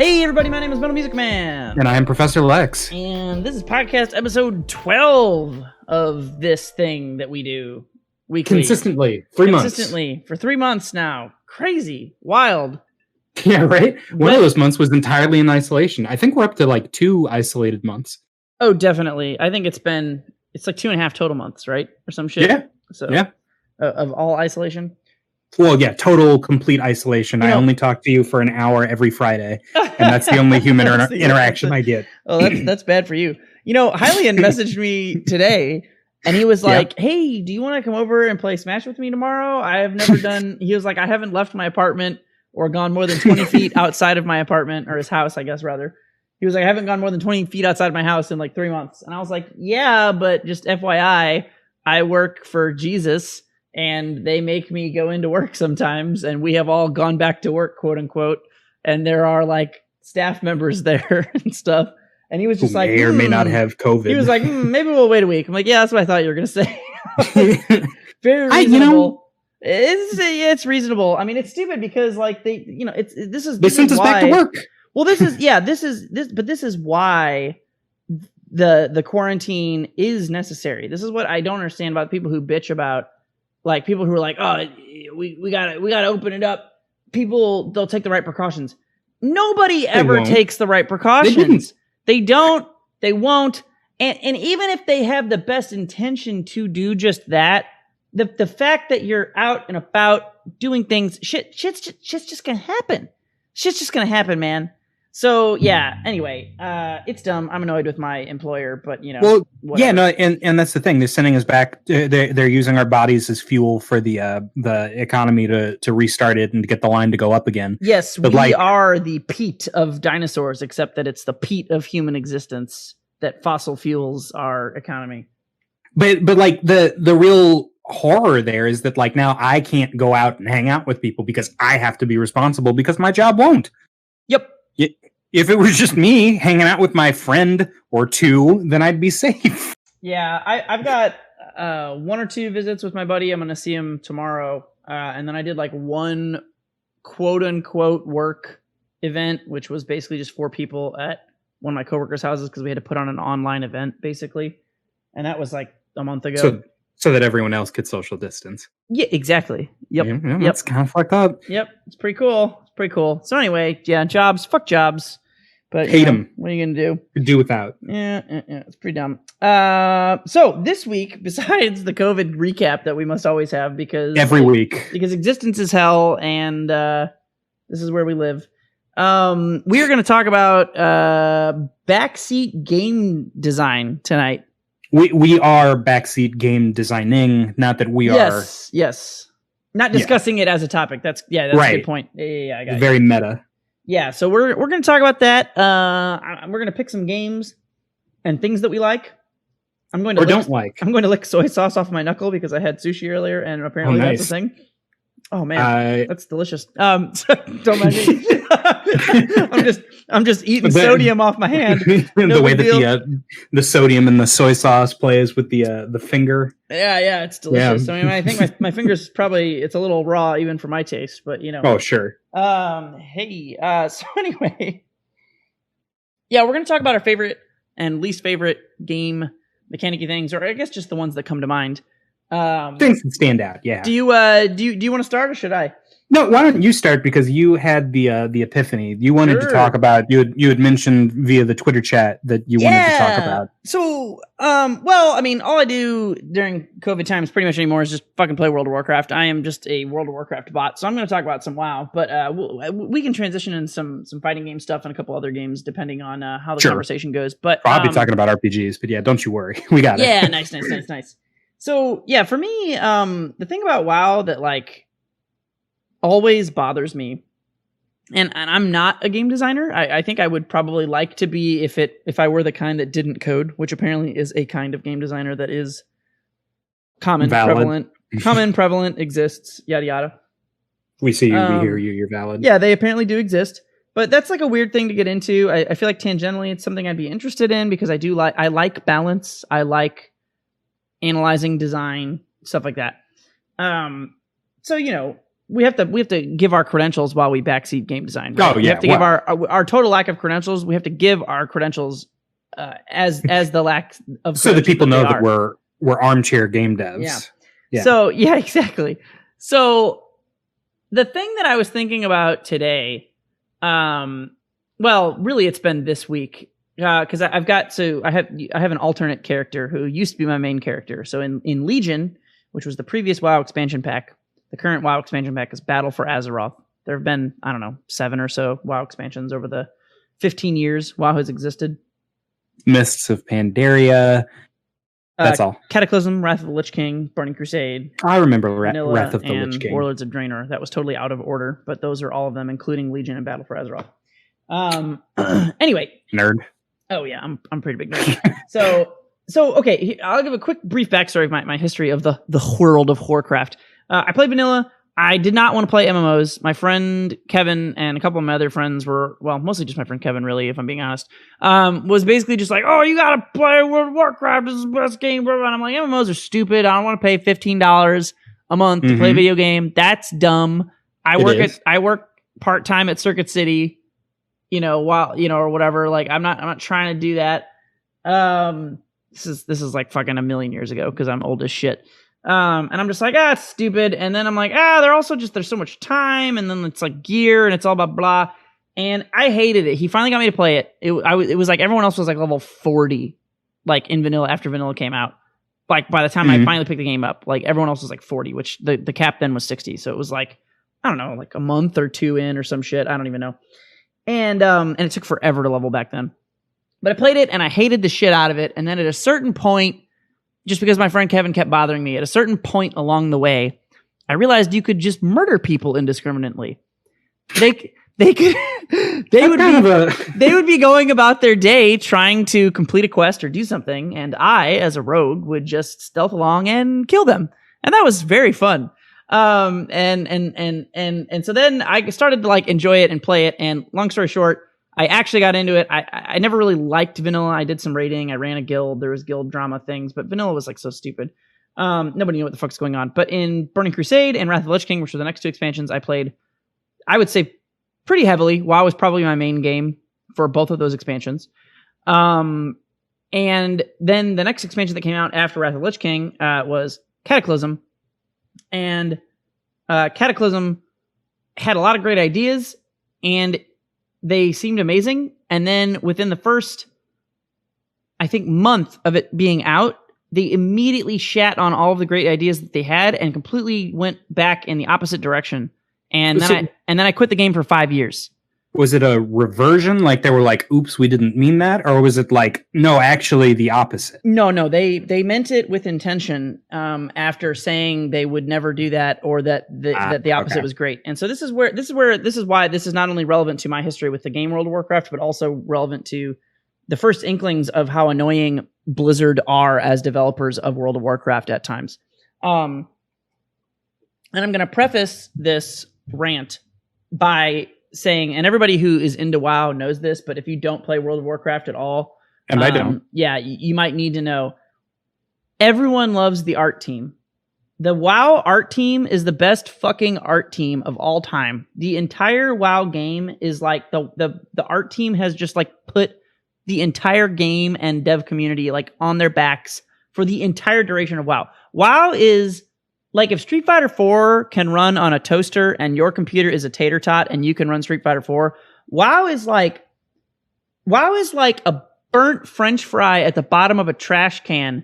Hey everybody, my name is MetalMusicMan. And I am Professor Lex. And this is podcast episode 12 of this thing that we do weekly. Consistently. 3 months. Consistently. For 3 months now. Crazy. Wild. Yeah, right? One of those months was entirely in isolation. I think we're up to like 2 isolated months. Oh, definitely. I think it's like 2.5 total months, right? Or some shit. Yeah. So, yeah. Of all isolation. Well, yeah, total complete isolation. I only talk to you for an hour every Friday, and that's the only human interaction I get. Oh, that's bad for you. You know, Hylian messaged me today, and he was like, "Hey, do you want to come over and play Smash with me tomorrow? I have never done." He was like, "I haven't left my apartment or gone more than 20 feet outside of my apartment, or his house, I guess rather." He was like, "I haven't gone more than 20 feet outside of my house in like 3 months," and I was like, "Yeah, but just FYI, I work for Jesus." And they make me go into work sometimes, and we have all gone back to work, quote unquote. And there are like staff members there and stuff. And he was just may or may not have COVID. He was like, maybe we'll wait a week. I'm like, yeah, that's what I thought you were gonna say. Very reasonable. It's reasonable. I mean, it's stupid because like they sent us back to work. Well, this is why the quarantine is necessary. This is what I don't understand about people who bitch about. Like people who are like, oh, we gotta open it up. People, they'll take the right precautions. Nobody ever takes the right precautions. They don't. They won't. And even if they have the best intention to do just that, the fact that you're out and about doing things, shit's just gonna happen. Shit's just gonna happen, man. So yeah. Anyway, it's dumb. I'm annoyed with my employer, but you know. Well, whatever. yeah, no, and that's the thing. They're sending us back. They're using our bodies as fuel for the economy to restart it and to get the line to go up again. Yes, but we are the peat of dinosaurs, except that it's the peat of human existence that fossil fuels our economy. But like the real horror there is that like now I can't go out and hang out with people because I have to be responsible because my job won't. Yep. If it was just me hanging out with my friend or two, then I'd be safe. Yeah, I've got 1 or 2 visits with my buddy. I'm going to see him tomorrow. And then I did like one quote-unquote work event, which was basically just 4 people at one of my coworkers' houses because we had to put on an online event, basically. And that was like a month ago. So that everyone else could social distance. Yeah, exactly. Yep. Yeah, that's kind of fucked up. Yep, it's pretty cool. So anyway, yeah, jobs, fuck jobs. But hate them. What are you gonna do? Do without. Yeah, it's pretty dumb. So this week, besides the COVID recap that we must always have because existence is hell, and this is where we live. We are going to talk about backseat game design tonight. We are backseat game designing, not that we are. Yes. Not discussing it as a topic. That's right. A good point. Yeah, I got it. Very meta. Yeah, so we're going to talk about that. We're going to pick some games and things that we like. I'm going to lick soy sauce off my knuckle because I had sushi earlier, and apparently that's a thing. Oh man, that's delicious. Don't mind me. I'm just eating sodium off my hand. The way that the sodium and the soy sauce plays with the finger. Yeah, it's delicious. Yeah. I mean, I think my fingers it's a little raw even for my taste, but you know. Oh sure. So anyway, yeah, we're gonna talk about our favorite and least favorite game mechanic-y things, or I guess just the ones that come to mind. Things that stand out. Yeah. Do you want to start or should I? No, why don't you start because you had the epiphany. You wanted to talk about you had mentioned via the Twitter chat that you wanted to talk about. So, well, I mean, all I do during COVID times pretty much anymore is just fucking play World of Warcraft. I am just a World of Warcraft bot, so I'm going to talk about some WoW, but we can transition in some fighting game stuff and a couple other games depending on how the conversation goes. But I'll be talking about RPGs, but yeah, don't you worry, we got it. Yeah, nice. So yeah, for me, the thing about WoW that like always bothers me, and I'm not a game designer. I think I would probably like to be if I were the kind that didn't code, which apparently is a kind of game designer that is common, prevalent, exists, yada yada. We see you, we hear you, you're valid. Yeah, they apparently do exist. But that's like a weird thing to get into. I feel like tangentially it's something I'd be interested in because I like balance. I like analyzing design, stuff like that. So, you know, we have to give our credentials while we backseat game design. Right? Oh, yeah. We have to give our total lack of credentials. We have to give our credentials as the lack of so that people know that are. we're armchair game devs. Yeah. So yeah, exactly. So the thing that I was thinking about today, well, really, it's been this week because I have an alternate character who used to be my main character. So in Legion, which was the previous WoW expansion pack, the current WoW expansion pack is Battle for Azeroth. There have been, I don't know, 7 or so WoW expansions over the 15 years WoW has existed. Mists of Pandaria. That's all. Cataclysm, Wrath of the Lich King, Burning Crusade. I remember Vanilla, Wrath of the and Lich King. Warlords of Draenor. That was totally out of order, but those are all of them, including Legion and Battle for Azeroth. Anyway. Nerd. Oh yeah, I'm pretty big nerd. So okay, I'll give a quick brief backstory of my history of the world of Warcraft. I played vanilla. I did not want to play MMOs. My friend Kevin and a couple of my other friends were, well, mostly just my friend Kevin, really, if I'm being honest, was basically just like, oh, you gotta play World of Warcraft. This is the best game. And I'm like, MMOs are stupid. I don't want to pay $15 a month to play a video game. That's dumb. I work part-time at Circuit City, or whatever. Like, I'm not trying to do that. This is like fucking a million years ago because I'm old as shit. And I'm just like, it's stupid. And then I'm like, there's so much time. And then it's like gear and it's all about blah. And I hated it. He finally got me to play it. It was like everyone else was like level 40, like in vanilla after vanilla came out. Like by the time I finally picked the game up, like everyone else was like 40, which the cap then was 60. So it was like, I don't know, like a month or 2 in or some shit. I don't even know. And it took forever to level back then. But I played it and I hated the shit out of it. And then at a certain point, just because my friend Kevin kept bothering me, at a certain point along the way, I realized you could just murder people indiscriminately. They would be going about their day trying to complete a quest or do something, and I, as a rogue, would just stealth along and kill them, and that was very fun. And so then I started to like enjoy it and play it. And long story short, I actually got into it. I never really liked vanilla. I did some raiding. I ran a guild. There was guild drama things, but vanilla was like so stupid. Nobody knew what the fuck's going on. But in Burning Crusade and Wrath of the Lich King, which were the next 2 expansions, I played, I would say, pretty heavily. WoW was probably my main game for both of those expansions. And then the next expansion that came out after Wrath of the Lich King was Cataclysm. And Cataclysm had a lot of great ideas, and they seemed amazing. And then within the first, I think, month of it being out, they immediately shat on all of the great ideas that they had and completely went back in the opposite direction. And then I quit the game for 5 years. Was it a reversion? Like they were like, oops, we didn't mean that? Or was it like, no, actually the opposite? No, they meant it with intention after saying they would never do that, or that the opposite was great. And so this is why this is not only relevant to my history with the game World of Warcraft, but also relevant to the first inklings of how annoying Blizzard are as developers of World of Warcraft at times. And I'm going to preface this rant by saying, and everybody who is into WoW knows this, but if you don't play World of Warcraft at all, and I don't, you might need to know. Everyone loves the art team. The WoW art team is the best fucking art team of all time. The entire WoW game is like the art team has just like put the entire game and dev community like on their backs for the entire duration of WoW. WoW is like if Street Fighter 4 can run on a toaster and your computer is a tater tot and you can run Street Fighter 4, WoW is like a burnt French fry at the bottom of a trash can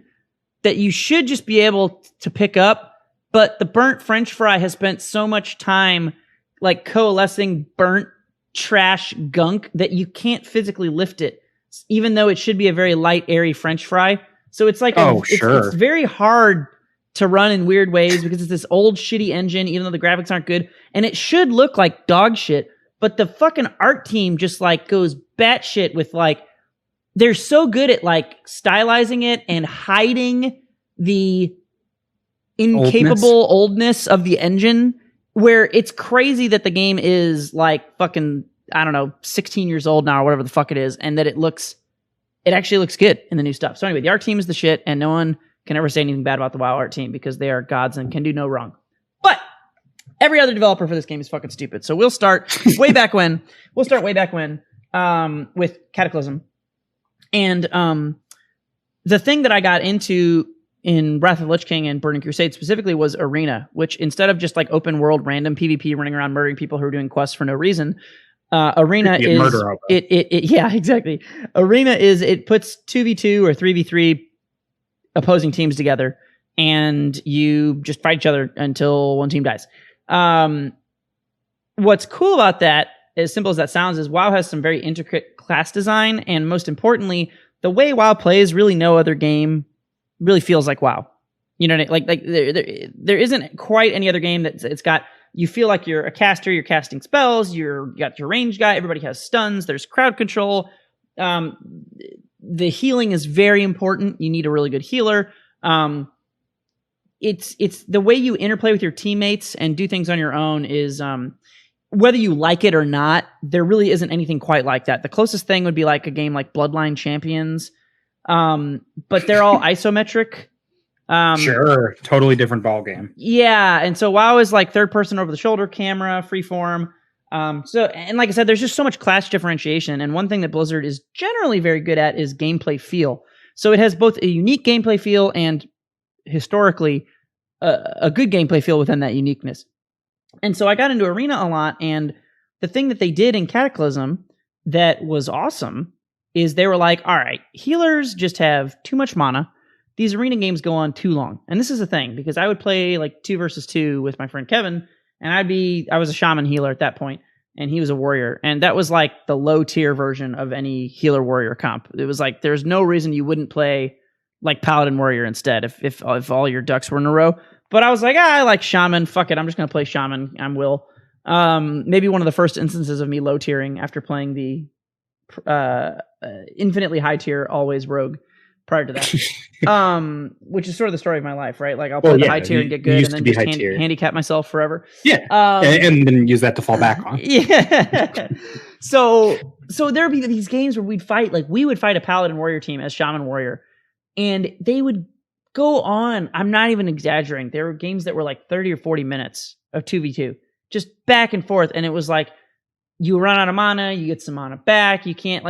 that you should just be able to pick up, but the burnt French fry has spent so much time like coalescing burnt trash gunk that you can't physically lift it, even though it should be a very light, airy French fry. So it's like it's very hard to run in weird ways because it's this old shitty engine, even though the graphics aren't good, and it should look like dog shit, but the fucking art team just like goes batshit with like, they're so good at like stylizing it and hiding the incapable oldness of the engine, where it's crazy that the game is like fucking, I don't know, 16 years old now or whatever the fuck it is, and that it actually looks good in the new stuff. So anyway, the art team is the shit, and no one can ever say anything bad about the WoW art team because they are gods and can do no wrong. But Every other developer for this game is fucking stupid. So we'll start way back when. With Cataclysm. And the thing that I got into in Wrath of the Lich King and Burning Crusade specifically was Arena, which instead of just like open world random PvP running around murdering people who are doing quests for no reason, Arena is yeah, exactly. Arena is it puts 2v2 or 3v3 opposing teams together, and you just fight each other until one team dies. What's cool about that, as simple as that sounds, is WoW has some very intricate class design, and most importantly, the way WoW plays, really no other game really feels like WoW. You know what I mean? Like there isn't quite any other game that it's got. You feel like you're a caster, you're casting spells, you got your range guy, everybody has stuns, there's crowd control. The healing is very important. You need a really good healer. It's the way you interplay with your teammates and do things on your own is whether you like it or not, there really isn't anything quite like that. The closest thing would be like a game like Bloodline Champions, but they're all isometric. Sure, totally different ball game. Yeah, and so WoW is like third person over the shoulder camera, freeform. So, and like I said, there's just so much class differentiation. And one thing that Blizzard is generally very good at is gameplay feel. So it has both a unique gameplay feel and historically a good gameplay feel within that uniqueness. And so I got into Arena a lot, and the thing that they did in Cataclysm that was awesome is they were like, all right, healers just have too much mana. These Arena games go on too long. And this is the thing, because I would play like 2 versus 2 with my friend Kevin, and I was a shaman healer at that point, and he was a warrior. And that was like the low tier version of any healer warrior comp. It was like, there's no reason you wouldn't play like paladin warrior instead if all your ducks were in a row. But I was like, I like shaman. Fuck it. I'm just going to play shaman. I'm Will. Maybe one of the first instances of me low tiering after playing the infinitely high tier always rogue prior to that. Which is sort of the story of my life, right? Like I'll play the high tier and get good and then just handicap myself forever. Yeah. And then use that to fall back on. Yeah. So there'd be these games where we would fight a paladin warrior team as shaman warrior, and they would go on. I'm not even exaggerating. There were games that were like 30 or 40 minutes of 2v2, just back and forth. And it was like, you run out of mana, you get some mana back. You can't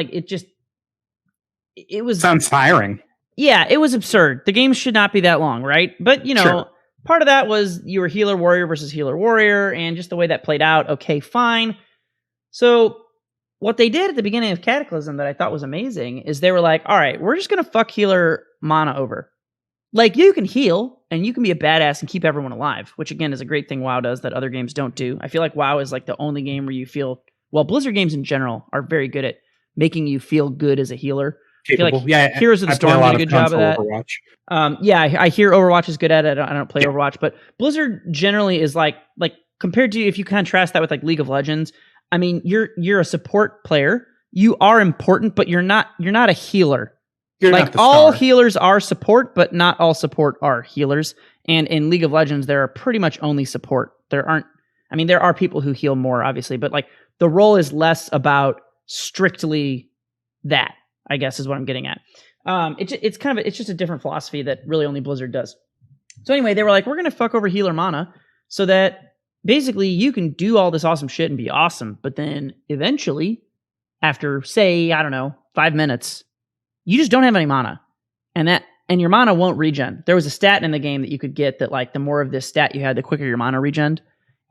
it was sounds tiring. Yeah, it was absurd. The game should not be that long, right? But sure. Part of that was you were healer warrior versus healer warrior, and just the way that played out, okay, fine. So what they did at the beginning of Cataclysm that I thought was amazing is they were like, all right, we're just going to fuck healer mana over. Like, you can heal, and you can be a badass and keep everyone alive, which, again, is a great thing WoW does that other games don't do. I feel like WoW is like the only game where you feel... Well, Blizzard games in general are very good at making you feel good as a healer. Capable. Like Heroes of the Storm did a good job of that. I hear Overwatch is good at it. I don't play Overwatch, but Blizzard generally is like compared to, if you contrast that with like League of Legends, I mean, you're a support player. You are important, but you're not a healer. You're like all healers are support, but not all support are healers. And in League of Legends, there are pretty much only support. There are people who heal more, obviously, but like the role is less about strictly that, I guess is what I'm getting at. It's just a different philosophy that really only Blizzard does. So anyway, they were like, we're going to fuck over healer mana so that basically you can do all this awesome shit and be awesome. But then eventually, after say, I don't know, 5 minutes, you just don't have any mana. And your mana won't regen. There was a stat in the game that you could get that like the more of this stat you had, the quicker your mana regened.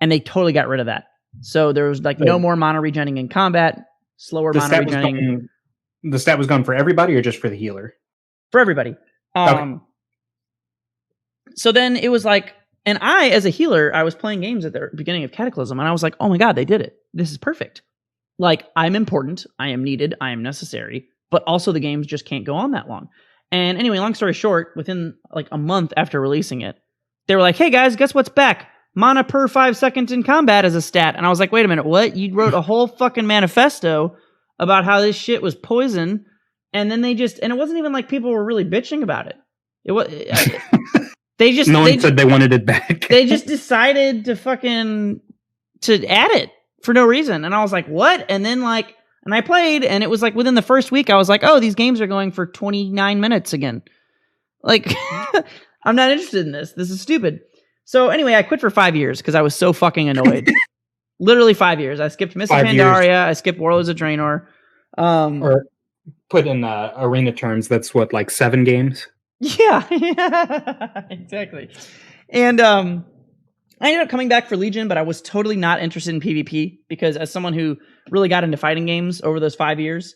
And they totally got rid of that. So there was like no more mana regening in combat, slower mana regening. The stat was gone for everybody or just for the healer? For everybody. Okay. So then it was like, and I, as a healer, I was playing games at the beginning of Cataclysm, and I was like, oh my God, they did it. This is perfect. Like, I'm important, I am needed, I am necessary, but also the games just can't go on that long. And anyway, long story short, within like a month after releasing it, they were like, hey guys, guess what's back? Mana per 5 seconds in combat as a stat. And I was like, wait a minute, what? You wrote a whole fucking manifesto about how this shit was poison, and then and it wasn't even like people were really bitching about it. It was no one said they wanted it back. They just decided to add it for no reason, and I was like, what? And then and I played, and it was like within the first week, I was like, oh, these games are going for 29 minutes again. Like, I'm not interested in this. This is stupid. So anyway, I quit for 5 years because I was so fucking annoyed. Literally 5 years. I skipped Miss 5 years. Pandaria. I skipped Warlords of Draenor. Or put in arena terms, that's what, like 7 games? Yeah, exactly. And I ended up coming back for Legion, but I was totally not interested in PvP because as someone who really got into fighting games over those 5 years,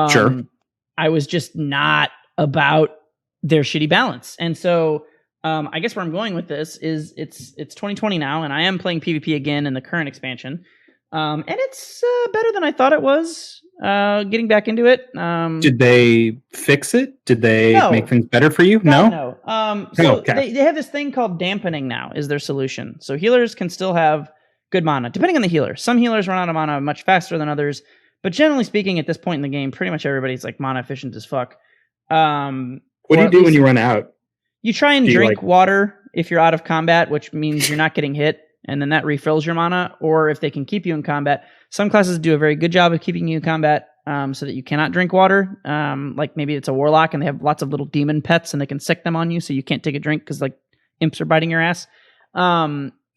Sure. I was just not about their shitty balance. And so I guess where I'm going with this is it's 2020 now, and I am playing PvP again in the current expansion. And it's better than I thought it was. Getting back into it. Did they fix it? Did they make things better for you? No. So okay. they have this thing called dampening now is their solution. So healers can still have good mana, depending on the healer. Some healers run out of mana much faster than others, but generally speaking, at this point in the game, pretty much everybody's like mana efficient as fuck. What do you do when you run out? You try and drink water if you're out of combat, which means you're not getting hit, and then that refills your mana. Or if they can keep you in combat, some classes do a very good job of keeping you in combat so that you cannot drink water. Like maybe it's a warlock and they have lots of little demon pets and they can sick them on you so you can't take a drink because like imps are biting your ass.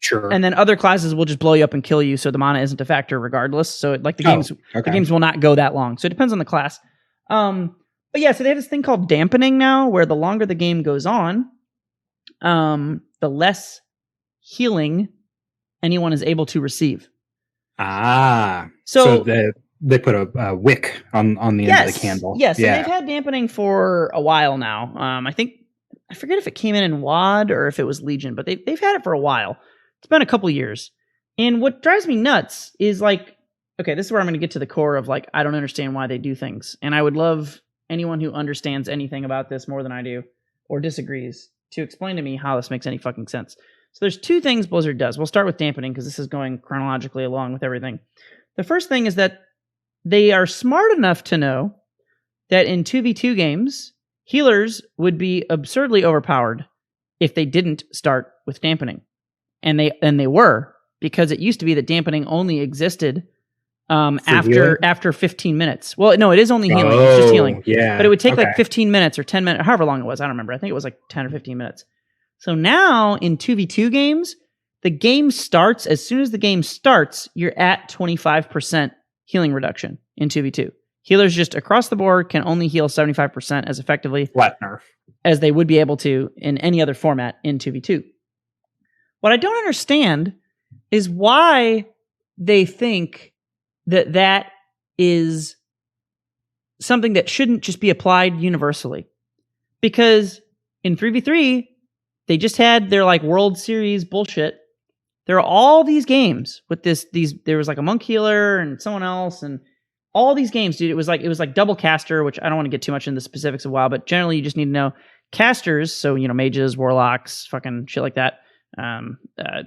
Sure. And then other classes will just blow you up and kill you, so the mana isn't a factor regardless. So like the games will not go that long. So it depends on the class. But yeah, so they have this thing called dampening now, where the longer the game goes on, the less healing anyone is able to receive. So they put a wick on the end of the candle. Yes, yeah. They've had dampening for a while now. I forget if it came in WoD or if it was Legion, but they've had it for a while. It's been a couple years. And what drives me nuts is like, okay, this is where I'm going to get to the core of like, I don't understand why they do things. And I would love anyone who understands anything about this more than I do or disagrees to explain to me how this makes any fucking sense. So there's 2 things Blizzard does. We'll start with dampening because this is going chronologically along with everything. The first thing is that they are smart enough to know that in 2v2 games, healers would be absurdly overpowered if they didn't start with dampening. And they were, because it used to be that dampening only existed after 15 minutes. Well, no, it is only healing. It's just healing. Yeah. But it would take like 15 minutes or 10 minutes, however long it was. I don't remember. I think it was like 10 or 15 minutes. So now in 2v2 games, the game starts. As soon as the game starts, you're at 25% healing reduction in 2v2. Healers just across the board can only heal 75% as effectively as they would be able to in any other format in 2v2. What I don't understand is why they think that is something that shouldn't just be applied universally. Because in 3v3, they just had their like World Series bullshit. There are all these games with there was like a monk healer and someone else and all these games, dude. It was like double caster, which I don't want to get too much into the specifics of WoW, but generally you just need to know casters. So, mages, warlocks, fucking shit like that.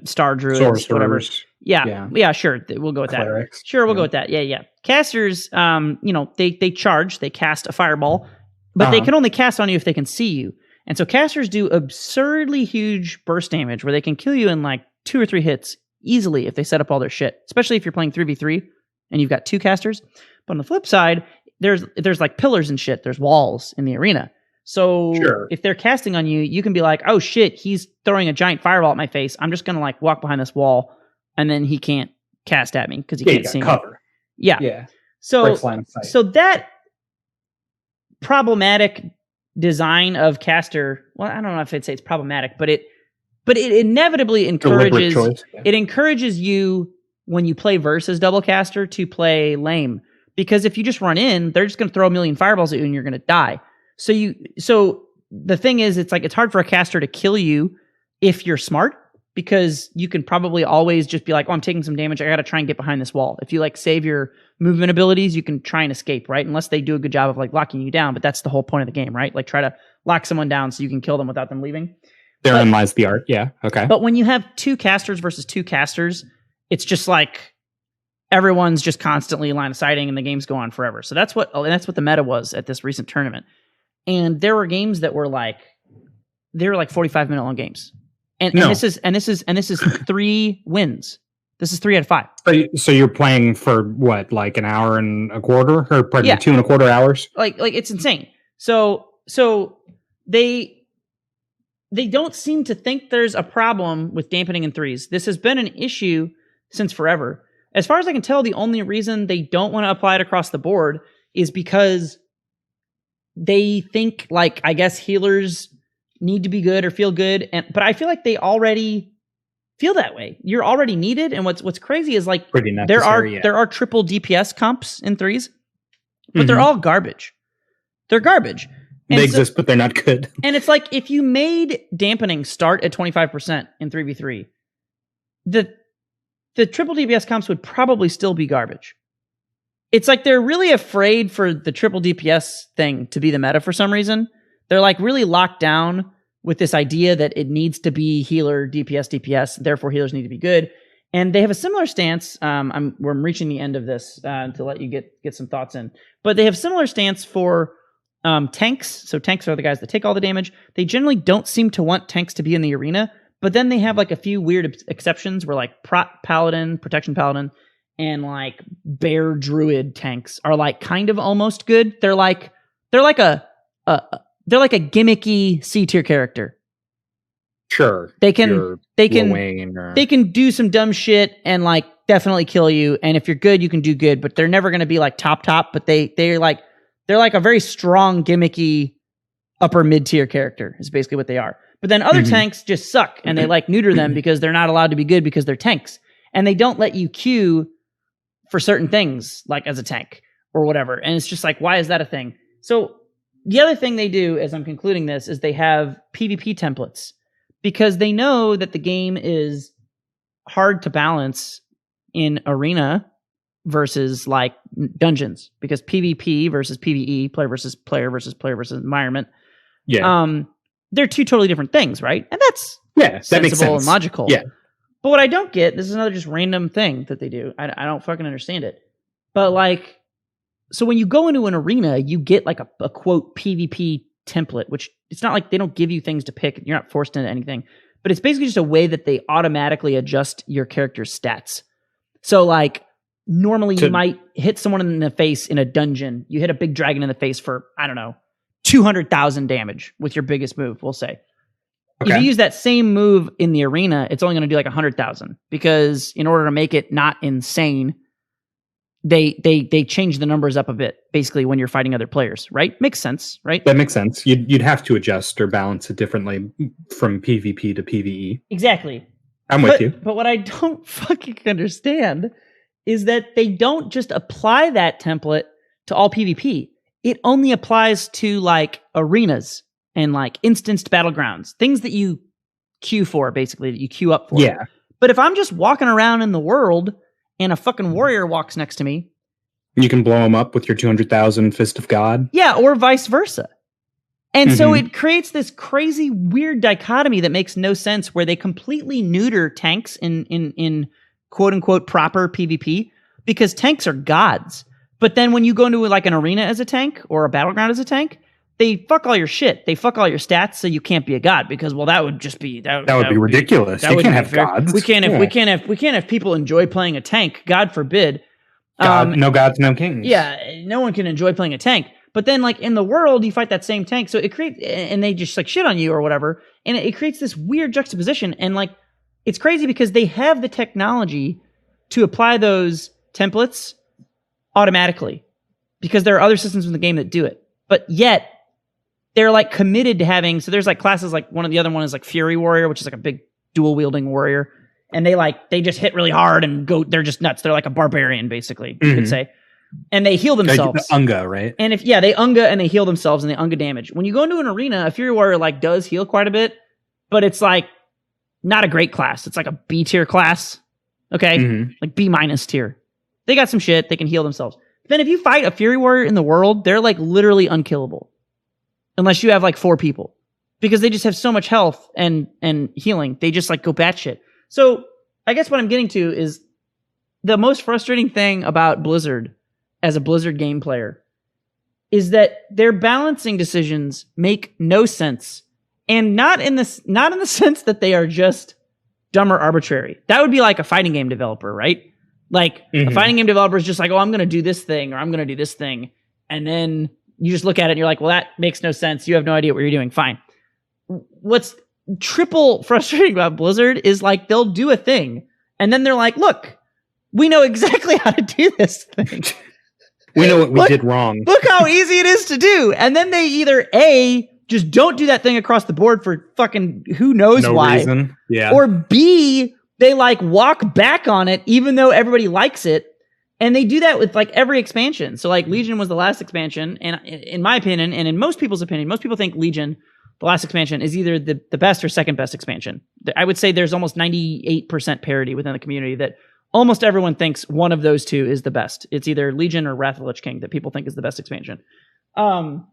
Star druids, sorcerers, whatever. Yeah, sure. We'll go with clerics. That. Sure, we'll go with that. Yeah. Casters, they charge, they cast a fireball, but they can only cast on you if they can see you. And so casters do absurdly huge burst damage where they can kill you in like 2 or 3 hits easily if they set up all their shit, especially if you're playing 3v3 and you've got 2 casters. But on the flip side, there's like pillars and shit. There's walls in the arena. So if they're casting on you, you can be like, oh shit, he's throwing a giant fireball at my face. I'm just going to like walk behind this wall and then he can't cast at me because he can't see cover. Me. Yeah. So that problematic design of caster, well, I don't know if I'd say it's problematic, but it inevitably encourages it encourages you when you play versus double caster to play lame. Because if you just run in, they're just going to throw a million fireballs at you and you're going to die. So the thing is, it's hard for a caster to kill you if you're smart, because you can probably always just be like, oh, I'm taking some damage. I got to try and get behind this wall. If you like save your movement abilities, you can try and escape, right? Unless they do a good job of like locking you down, but that's the whole point of the game, right? Like try to lock someone down so you can kill them without them leaving. Therein lies the art. Yeah. Okay. But when you have 2 casters versus 2 casters, it's just like everyone's just constantly line of sighting and the games go on forever. So that's what the meta was at this recent tournament. And there were games that were like 45-minute long games. And this is 3 wins. This is 3 out of 5. So you're playing for what, like an hour and a quarter, or pardon me, 2.25 hours? Like it's insane. So they they don't seem to think there's a problem with dampening in threes. This has been an issue since forever. As far as I can tell, the only reason they don't want to apply it across the board is because they think, like, I guess healers need to be good or feel good. But I feel like they already feel that way. You're already needed. And what's crazy is, like, there are triple DPS comps in threes, but they're all garbage. They're garbage. And they exist, but they're not good. And it's like, if you made dampening start at 25% in 3v3, the triple DPS comps would probably still be garbage. It's like they're really afraid for the triple DPS thing to be the meta for some reason. They're like really locked down with this idea that it needs to be healer, DPS, therefore healers need to be good. And they have a similar stance. I'm reaching the end of this to let you get some thoughts in. But they have similar stance for tanks. So tanks are the guys that take all the damage. They generally don't seem to want tanks to be in the arena. But then they have like a few weird exceptions where like protection paladin, and like bear druid tanks are like kind of almost good. They're like a gimmicky C tier character. Sure. They can do some dumb shit and like definitely kill you. And if you're good, you can do good, but they're never going to be like top, but they're like a very strong gimmicky upper mid tier character is basically what they are. But then other tanks just suck and they like neuter them because they're not allowed to be good because they're tanks. And they don't let you queue for certain things like as a tank or whatever. And it's just like, why is that a thing? So the other thing they do, as I'm concluding this, is they have PvP templates because they know that the game is hard to balance in arena versus like dungeons, because PvP versus PvE, player versus player versus environment. Yeah. They're two totally different things, right? And that's that makes sense and logical. Yeah. But what I don't get, this is another just random thing that they do. I don't fucking understand it. But like, so when you go into an arena, you get like a quote PvP template, which it's not like they don't give you things to pick. You're not forced into anything. But it's basically just a way that they automatically adjust your character's stats. So like, normally you might hit someone in the face in a dungeon. You hit a big dragon in the face for, I don't know, 200,000 damage with your biggest move, we'll say. Okay. If you use that same move in the arena, it's only going to do like 100,000, because in order to make it not insane, they change the numbers up a bit, basically, when you're fighting other players, right? Makes sense, right? That makes sense. You'd have to adjust or balance it differently from PvP to PvE. Exactly. I'm with you. But what I don't fucking understand is that they don't just apply that template to all PvP. It only applies to like arenas and like instanced battlegrounds, things that you queue for, basically, that you queue up for. Yeah. But if I'm just walking around in the world and a fucking warrior walks next to me, you can blow him up with your 200,000 Fist of God. Yeah, or vice versa. And so it creates this crazy, weird dichotomy that makes no sense, where they completely neuter tanks in quote unquote proper PvP, because tanks are gods. But then when you go into like an arena as a tank or a battleground as a tank, they fuck all your shit. They fuck all your stats, so you can't be a god, because, well, that would just be that would be ridiculous. You can't have gods. We can't have people enjoy playing a tank. God forbid. No gods, no kings. Yeah, no one can enjoy playing a tank. But then, like, in the world, you fight that same tank, so it creates, and they just like shit on you or whatever, and it creates this weird juxtaposition. And like, it's crazy because they have the technology to apply those templates automatically, because there are other systems in the game that do it. But yet they're like committed to having, so there's like classes, like the other one is like Fury Warrior, which is like a big dual wielding warrior. And they just hit really hard and they're just nuts. They're like a barbarian, basically, you could say. And they heal themselves. Like Unga, right? And they Unga and they heal themselves and they Unga damage. When you go into an arena, a Fury Warrior like does heal quite a bit, but it's like not a great class. It's like a B tier class. Okay? Like B minus tier. They got some shit, they can heal themselves. Then if you fight a Fury Warrior in the world, they're like literally unkillable. Unless you have like 4 people. Because they just have so much health and healing. They just like go batshit. So I guess what I'm getting to is the most frustrating thing about Blizzard as a Blizzard game player is that their balancing decisions make no sense, and not in the sense that they are just dumb or arbitrary. That would be like a fighting game developer, right? Like a fighting game developer is just like, oh, I'm going to do this thing, or I'm going to do this thing, and then you just look at it and you're like, well, that makes no sense. You have no idea what you're doing. Fine. What's triple frustrating about Blizzard is like they'll do a thing and then they're like, look, we know exactly how to do this thing. We know what we did wrong. Look how easy it is to do. And then they either A, just don't do that thing across the board for fucking who knows why. Reason. Yeah. Or B, they like walk back on it even though everybody likes it. And they do that with like every expansion. So like Legion was the last expansion. And in my opinion, and in most people's opinion, most people think Legion, the last expansion, is either the best or second best expansion. I would say there's almost 98% parity within the community that almost everyone thinks one of those two is the best. It's either Legion or Wrath of the Lich King that people think is the best expansion. And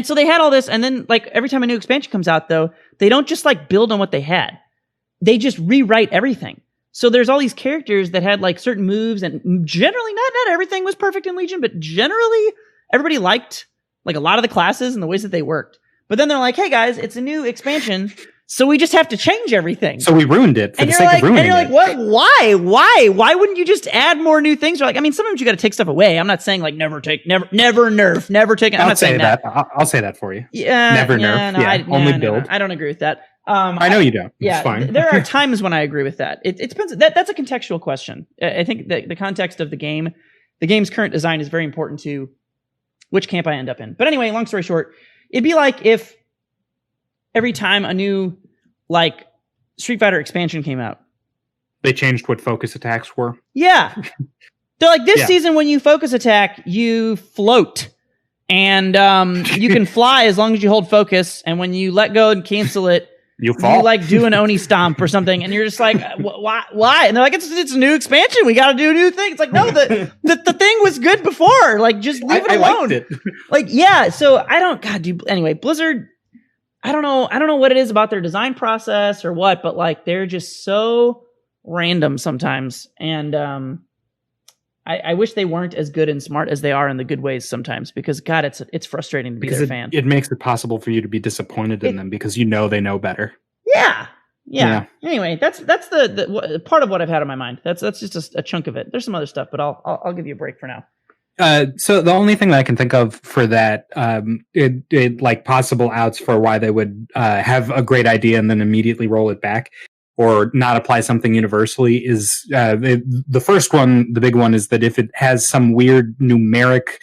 so they had all this, and then like every time a new expansion comes out, though, they don't just like build on what they had. They just rewrite everything. So there's all these characters that had like certain moves, and generally not everything was perfect in Legion, but generally everybody liked like a lot of the classes and the ways that they worked. But then they're like, hey guys, it's a new expansion, so we just have to change everything. So we ruined it for the sake of ruining it. And you're like, what? Why? Why wouldn't you just add more new things? Or like, I mean, sometimes you got to take stuff away. I'm not saying like never nerf, never take. I'm not saying that. I'll say that for you. Yeah, never nerf. No, only build. No, I don't agree with that. I know you don't. Yeah, it's fine. There are times when I agree with that. It depends. That's a contextual question. I think that the context of the game's current design is very important to which camp I end up in. But anyway, long story short, it'd be like if every time a new like Street Fighter expansion came out, they changed what focus attacks were. Yeah, they're like this season when you focus attack, you float. And you can fly as long as you hold focus, and when you let go and cancel it, you fall. You like do an Oni stomp or something, and you're just like, why? And they're like, it's a new expansion. We got to do a new thing. It's like, no, the thing was good before. Like, just leave it alone. I liked it. Like, yeah. So I don't. God, dude. Anyway, Blizzard. I don't know what it is about their design process or what, but like they're just so random sometimes, and I wish they weren't as good and smart as they are in the good ways sometimes, because God, it's frustrating to be their fan. It makes it possible for you to be disappointed in them because you know they know better. Yeah. Anyway, that's the part of what I've had on my mind. That's just a chunk of it. There's some other stuff, but I'll give you a break for now. So the only thing that I can think of for that, it like possible outs for why they would have a great idea and then immediately roll it back, or not apply something universally, is the first one, the big one, is that if it has some weird numeric,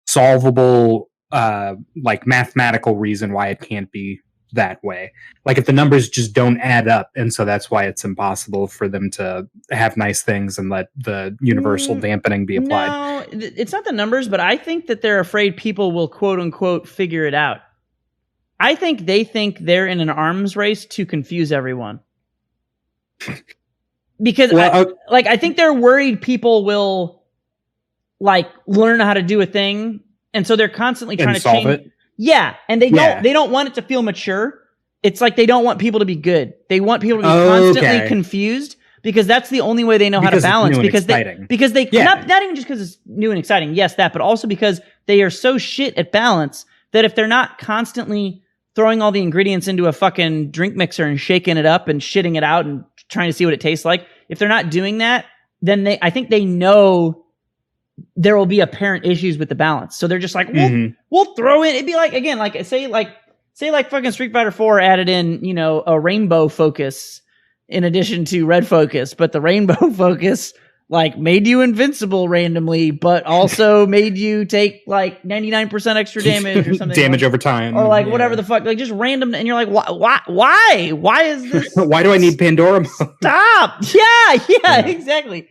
solvable, like mathematical reason why it can't be that way. Like if the numbers just don't add up, and so that's why it's impossible for them to have nice things and let the universal dampening be applied. No, it's not the numbers, but I think that they're afraid people will quote unquote figure it out. I think they think they're in an arms race to confuse everyone. Because I think they're worried people will like learn how to do a thing, and so they're constantly trying to solve change it. Yeah, and they don't want it to feel mature. It's like they don't want people to be good. They want people to be constantly confused, because that's the only way they know how to balance. Because they not even just because it's new and exciting. Yes, that, but also because they are so shit at balance that if they're not constantly throwing all the ingredients into a fucking drink mixer and shaking it up and shitting it out and trying to see what it tastes like, if they're not doing that, then I think they know there will be apparent issues with the balance. So they're just like, we'll throw in. It'd be like, again, like say fucking Street Fighter 4 added in, a rainbow focus in addition to red focus, but the rainbow focus like made you invincible randomly, but also made you take like 99% extra damage or something. Damage over time. Or like whatever the fuck, like just random. And you're like, why is this? Why do I need Pandora mode? Stop. Yeah, exactly.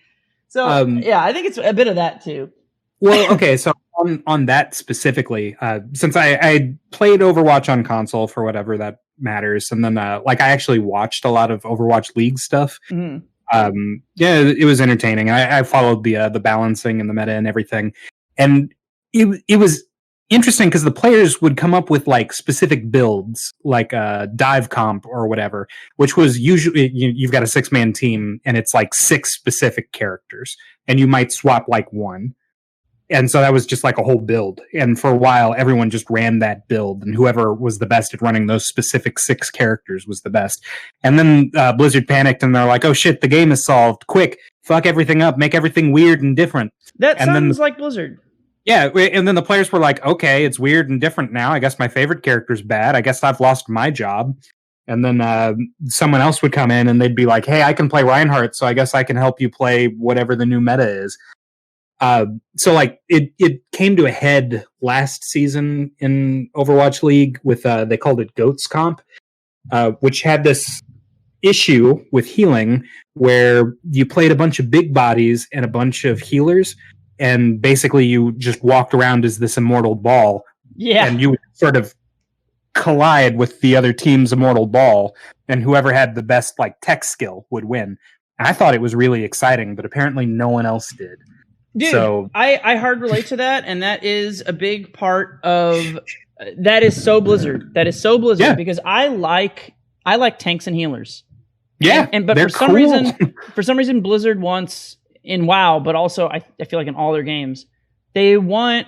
So I think it's a bit of that too. Well, okay, so on that specifically, since I played Overwatch on console for whatever that matters, and then I actually watched a lot of Overwatch League stuff. Mm-hmm. It was entertaining. I followed the balancing and the meta and everything, and it was interesting because the players would come up with like specific builds, like a dive comp or whatever, which was usually you've got a 6-man team and it's like 6 specific characters, and you might swap like one. And so that was just like a whole build. And for a while, everyone just ran that build, and whoever was the best at running those specific 6 characters was the best. And then Blizzard panicked, and they're like, oh shit, the game is solved. Quick, fuck everything up, make everything weird and different. That sounds like Blizzard. Yeah, and then the players were like, okay, it's weird and different now. I guess my favorite character's bad. I guess I've lost my job. And then someone else would come in and they'd be like, hey, I can play Reinhardt, so I guess I can help you play whatever the new meta is. So like it came to a head last season in Overwatch League with they called it Goats Comp, which had this issue with healing where you played a bunch of big bodies and a bunch of healers, and basically you just walked around as this immortal ball. Yeah. And you would sort of collide with the other team's immortal ball, and whoever had the best like tech skill would win. And I thought it was really exciting, but apparently no one else did. Dude, so I hard relate to that, and that is a big part of that is so Blizzard. That is so Blizzard because I like tanks and healers. Yeah, but for some reason Blizzard wants in WoW, but also I feel like in all their games, they want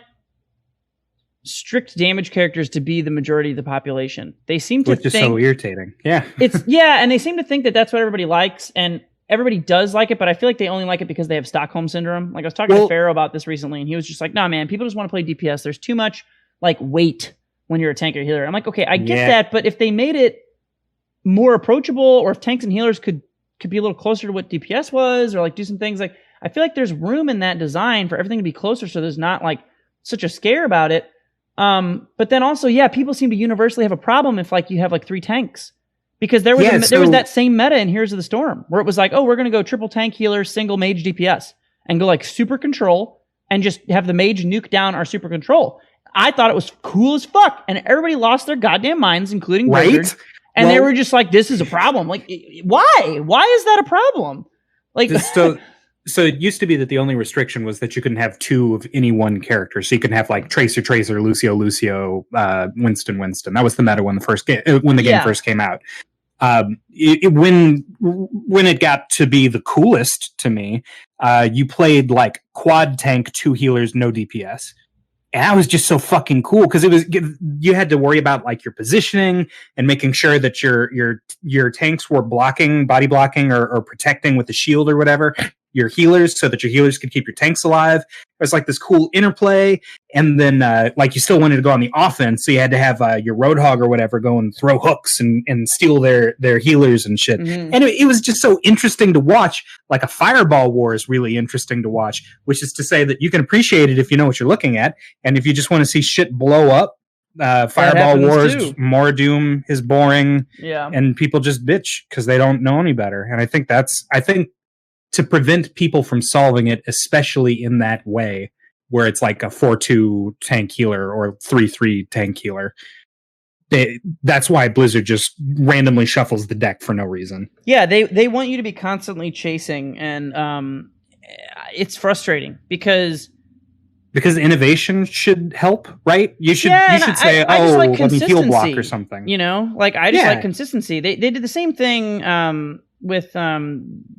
strict damage characters to be the majority of the population. They seem to which is so irritating. Yeah. And they seem to think that that's what everybody likes, and everybody does like it, but I feel like they only like it because they have Stockholm syndrome. Like I was talking to Pharaoh about this recently, and he was just like, "Nah, man, people just want to play DPS. There's too much like weight when you're a tank or healer." I'm like, "Okay, I get that, but if they made it more approachable, or if tanks and healers could be a little closer to what DPS was, or like do some things like I feel like there's room in that design for everything to be closer, so there's not like such a scare about it." But then also, people seem to universally have a problem if like you have like 3 tanks, because there was there was that same meta in Heroes of the Storm where it was like, oh, we're going to go triple tank healer, single mage DPS, and go like super control and just have the mage nuke down our super control. I thought it was cool as fuck, and everybody lost their goddamn minds, including Blizzard. And they were just like, this is a problem. Like, why? Why is that a problem? Like, So it used to be that the only restriction was that you couldn't have 2 of any one character. So you can have like Tracer, Lucio, Winston. That was the meta when the game first came out. When it got to be the coolest to me, you played like quad tank, 2 healers, no DPS. And that was just so fucking cool because you had to worry about like your positioning and making sure that your tanks were body blocking or protecting with the shield or whatever your healers, so that your healers could keep your tanks alive. It was like this cool interplay, and then like you still wanted to go on the offense, so you had to have your Roadhog or whatever go and throw hooks and steal their healers and shit. Mm-hmm. And it was just so interesting to watch. Like a fireball war is really interesting to watch, which is to say that you can appreciate it if you know what you're looking at, and if you just want to see shit blow up. Fireball wars, more Doom is boring, and people just bitch because they don't know any better. And I think to prevent people from solving it, especially in that way, where it's like a 4-2 tank healer or 3-3 tank healer, that's why Blizzard just randomly shuffles the deck for no reason. Yeah, they want you to be constantly chasing, and it's frustrating because innovation should help, right? You should say, like let me heal block or something. You know, like I just like consistency. They did the same thing with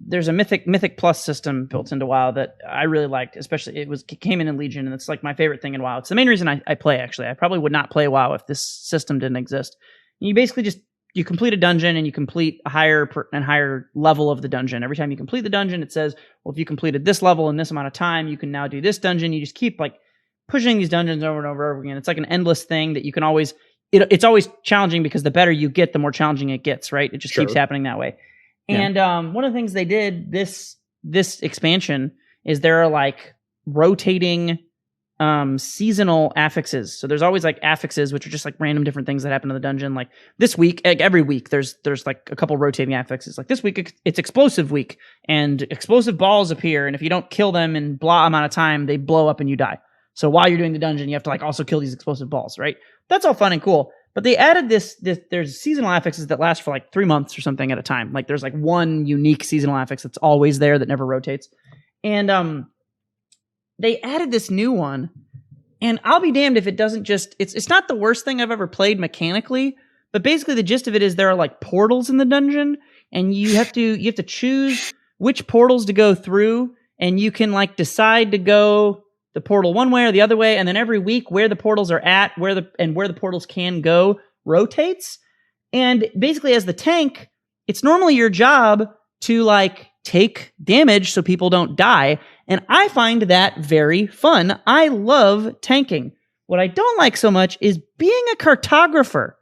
there's a Mythic Plus system built into WoW that I really liked, especially it came in Legion, and it's like my favorite thing in WoW. It's the main reason I play, actually. I probably would not play WoW if this system didn't exist. You basically you complete a dungeon, and you complete a higher and higher level of the dungeon. Every time you complete the dungeon, it says, well, if you completed this level in this amount of time, you can now do this dungeon. You just keep like pushing these dungeons over and over again. It's like an endless thing that you can always, it's always challenging because the better you get, the more challenging it gets, right? It just keeps happening that way. And one of the things they did this expansion is there are like rotating seasonal affixes. So there's always like affixes, which are just like random different things that happen in the dungeon. Like this week, like every week, there's like a couple rotating affixes. Like this week, it's explosive week, and explosive balls appear, and if you don't kill them in blah amount of time, they blow up and you die. So while you're doing the dungeon, you have to like also kill these explosive balls, right? That's all fun and cool. But they added this there's seasonal affixes that last for like 3 months or something at a time. Like there's like one unique seasonal affix that's always there that never rotates. And they added this new one, and I'll be damned if it doesn't just it's not the worst thing I've ever played mechanically, but basically the gist of it is there are like portals in the dungeon, and you have to choose which portals to go through, and you can like decide to go the portal one way or the other way, and then every week where the portals are at, where the portals can go rotates. And basically as the tank, it's normally your job to like take damage so people don't die, and I find that very fun. I love tanking. What I don't like so much is being a cartographer.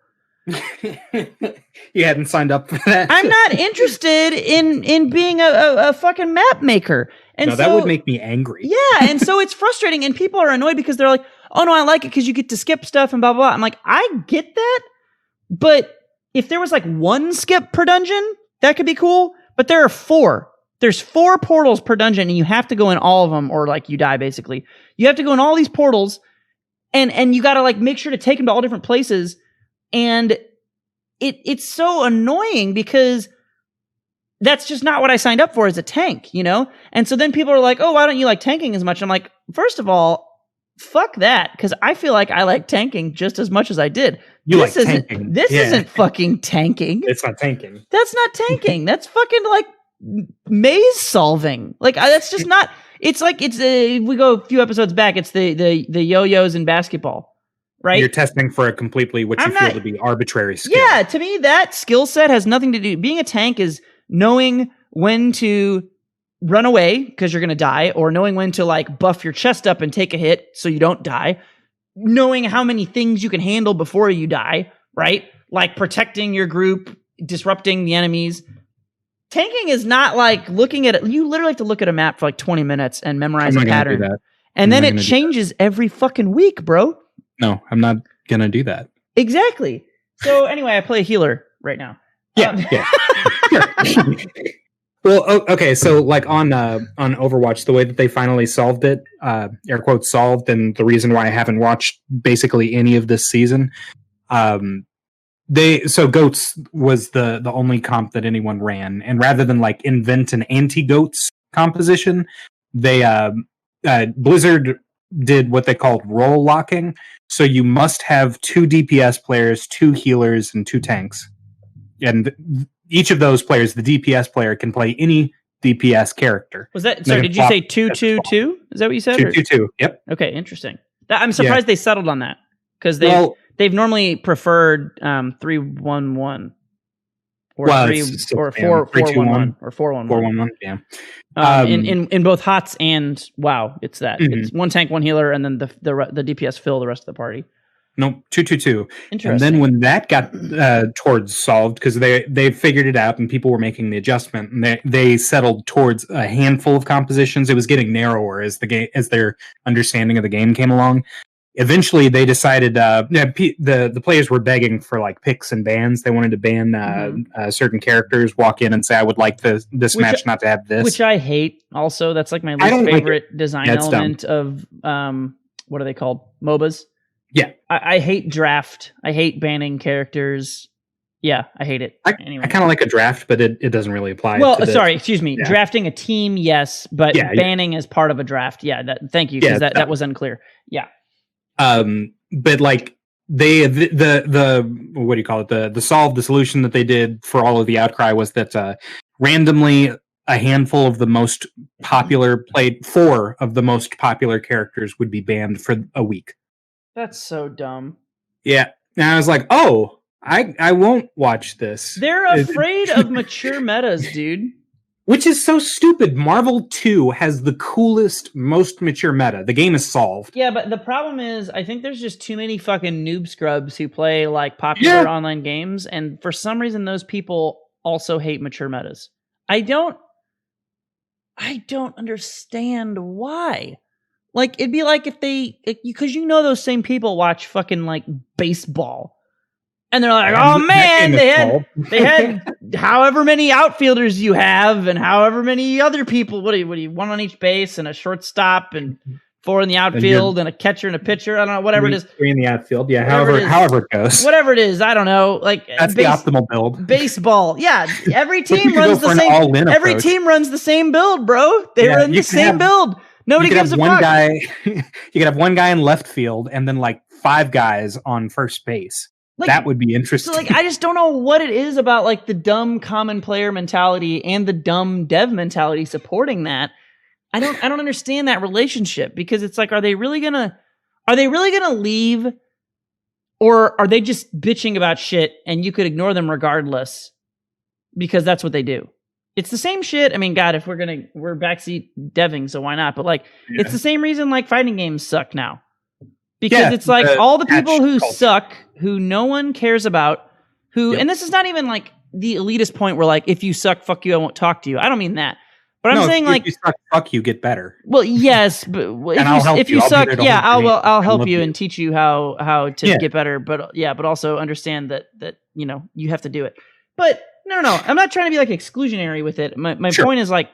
You hadn't signed up for that. I'm not interested in being a fucking map maker. And no, that would make me angry. Yeah, and so it's frustrating, and people are annoyed because they're like, oh no, I like it because you get to skip stuff and blah, blah, blah. I'm like, I get that, but if there was like one skip per dungeon, that could be cool, but there are 4. There's 4 portals per dungeon, and you have to go in all of them, or like you die, basically. You have to go in all these portals, and you gotta like make sure to take them to all different places, and it's so annoying because that's just not what I signed up for as a tank, you know? And so then people are like, oh, why don't you like tanking as much? I'm like, first of all, fuck that, because I feel like I like tanking just as much as I did. This isn't fucking tanking. It's not tanking. That's not tanking. That's fucking like maze solving. Like that's just not. It's like we go a few episodes back. It's the yo-yos in basketball. Right? You're testing for a completely what you feel to be arbitrary skill. Yeah, to me, that skill set has nothing to do. Being a tank is knowing when to run away because you're going to die, or knowing when to like buff your chest up and take a hit so you don't die, knowing how many things you can handle before you die, right? Like protecting your group, disrupting the enemies. Tanking is not like looking at it. You literally have to look at a map for like 20 minutes and memorize a pattern. And then it changes every fucking week, bro. No, I'm not going to do that. Exactly. So anyway, I play a healer right now. Yeah. Sure. Well, okay. So like on Overwatch, the way that they finally solved it, air quotes solved, and the reason why I haven't watched basically any of this season, goats was the only comp that anyone ran, and rather than like invent an anti-goats composition, they Blizzard did what they called role locking. So you must have 2 DPS players, 2 healers, and 2 tanks. And each of those players, the DPS player, can play any DPS character. Was that, sorry, did you say 2-2-2? Is that what you said? 2-2-2, yep. Okay, interesting. I'm surprised they settled on that, because they've normally preferred 3-1-1. Or 4-1-1 or 4-1-1. 4-1-1, yeah. In both HOTS and WoW, it's that. Mm-hmm. It's 1 tank, 1 healer, and then the DPS fill the rest of the party. No, 2-2-2. Interesting. And then when that got towards solved, because they figured it out and people were making the adjustment, and they settled towards a handful of compositions. It was getting narrower as their understanding of the game came along. Eventually, they decided the players were begging for like picks and bans. They wanted to ban certain characters, walk in and say, "I would like this match not to have this," which I hate. Also, that's like my least favorite design element of what are they called? MOBAs. Yeah, I hate draft. I hate banning characters. Yeah, I hate it. Anyway. I kind of like a draft, but it doesn't really apply. Well, excuse me. Yeah. Drafting a team, yes, but banning as part of a draft, yeah. Thank you, because that was unclear. Yeah. But like the what do you call it? The solution that they did for all of the outcry was that randomly a handful of the most popular 4 of the most popular characters would be banned for a week. That's so dumb. Yeah. And I was like, oh, I won't watch this. They're afraid of mature metas, dude. Which is so stupid. Marvel 2 has the coolest, most mature meta. The game is solved. Yeah, but the problem is, I think there's just too many fucking noob scrubs who play like popular online games, and for some reason those people also hate mature metas. I don't understand why. Like, it'd be like if because those same people watch fucking like baseball. And they're like, oh man, they had however many outfielders you have, and however many other people. What do you 1 on each base, and a shortstop, and 4 in the outfield, and a catcher and a pitcher? I don't know, whatever it is. 3 in the outfield, yeah. However it goes. Whatever it is, I don't know. Like that's the optimal build. Baseball, yeah. Every team runs the same. Every team runs the same build, bro. They run the same build. Nobody gives a fuck. You could have 1 guy in left field, and then like 5 guys on first base. Like, that would be interesting. So, like, I just don't know what it is about like the dumb common player mentality and the dumb dev mentality supporting that. I don't understand that relationship, because it's like, are they really gonna leave, or are they just bitching about shit and you could ignore them regardless because that's what they do? It's the same shit. I mean, God, if we're backseat deving, so why not? But like, it's the same reason like fighting games suck now. Because it's like all the people who suck, who no one cares about, who, and this is not even like the elitist point where like, if you suck, fuck you, I won't talk to you. I don't mean that. But I'm saying, like, if you suck, fuck you, get better. Well, yes, but if you suck, yeah, I'll help you and teach you how to get better. But but also understand that you have to do it. But no, I'm not trying to be like exclusionary with it. My point is like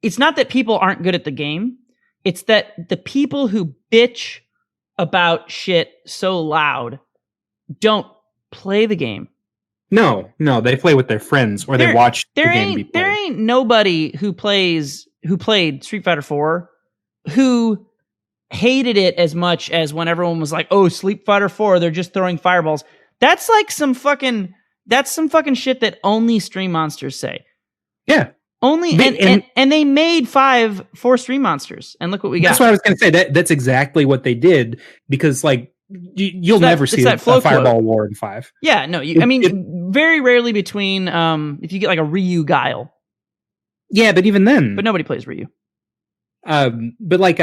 it's not that people aren't good at the game. It's that the people who bitch about shit so loud don't play the game. No, they play with their friends or they watch the game be played. There ain't nobody who played Street Fighter 4 who hated it as much as when everyone was like, "Oh, Street Fighter 4, they're just throwing fireballs." That's like some fucking shit that only Stream Monsters say. Yeah. And they made 4 Stream Monsters, and look what we got. That's what I was going to say. That's exactly what they did, because like you'll never see a fireball war in 5. Yeah, no, very rarely between if you get like a Ryu Guile. Yeah, but even then, but nobody plays Ryu. But like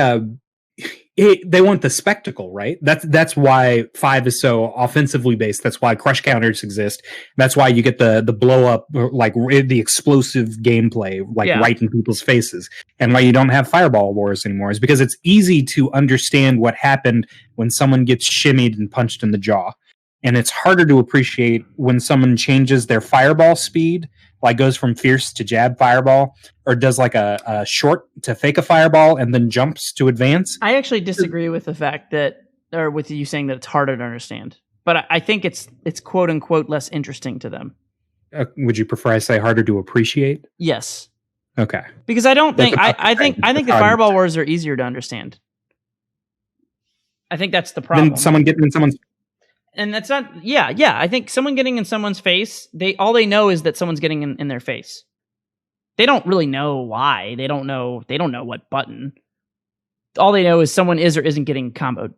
they want the spectacle, right? That's why 5 is so offensively based. That's why crush counters exist. That's why you get the blow up, like the explosive gameplay, like right in people's faces. And why you don't have fireball wars anymore is because it's easy to understand what happened when someone gets shimmied and punched in the jaw. And it's harder to appreciate when someone changes their fireball speed, like goes from fierce to jab fireball, or does like a short to fake a fireball and then jumps to advance. I actually disagree with the fact that, or with you saying that it's harder to understand. But I think it's quote unquote less interesting to them. Would you prefer I say harder to appreciate? Yes. Okay. Because I don't think I think the fireball wars are easier to understand. I think that's the problem. Then someone getting in someone's. And that's not, I think someone getting in someone's face, all they know is that someone's getting in their face. They don't really know why. They don't know what button. All they know is someone is or isn't getting comboed.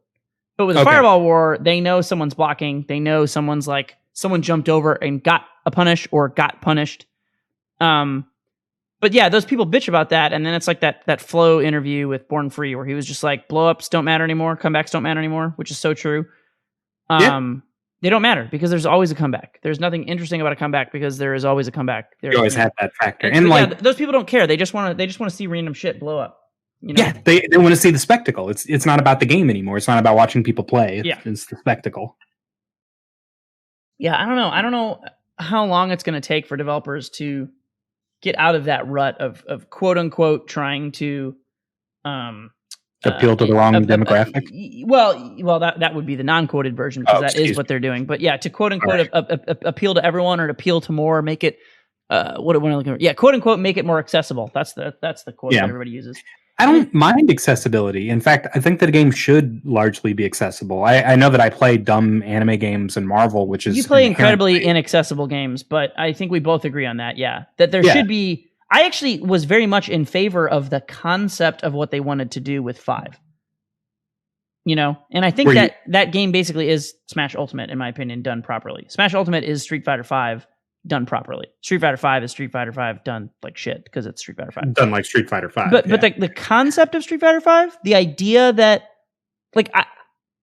But with a fireball war, they know someone's blocking. They know someone jumped over and got a punish or got punished. But yeah, those people bitch about that, and then it's like that Flo interview with Born Free where he was just like, blow-ups don't matter anymore, comebacks don't matter anymore, which is so true. They don't matter because there's always a comeback. There's nothing interesting about a comeback because there is always a comeback. You always have that factor. And like those people don't care. They just want to see random shit blow up. Yeah, they want to see the spectacle. It's not about the game anymore. It's not about watching people play. It's the spectacle. Yeah, I don't know how long it's going to take for developers to get out of that rut of quote unquote trying to appeal to the wrong demographic. Well, that would be the non-quoted version because that is what they're doing. But yeah, to quote unquote appeal to everyone or to appeal to more, make it what am I looking for? Yeah, quote unquote, make it more accessible. That's the quote that everybody uses. I don't mind accessibility. In fact, I think that a game should largely be accessible. I know that I play dumb anime games and Marvel, which is you play incredibly inaccessible games, but I think we both agree on that. Yeah, that there should be. I actually was very much in favor of the concept of what they wanted to do with 5. And I think that game basically is Smash Ultimate, in my opinion, done properly. Smash Ultimate is Street Fighter 5 done properly. Street Fighter 5 is Street Fighter 5 done like shit because it's Street Fighter 5. Done like Street Fighter 5. But the concept of Street Fighter 5, the idea that, like,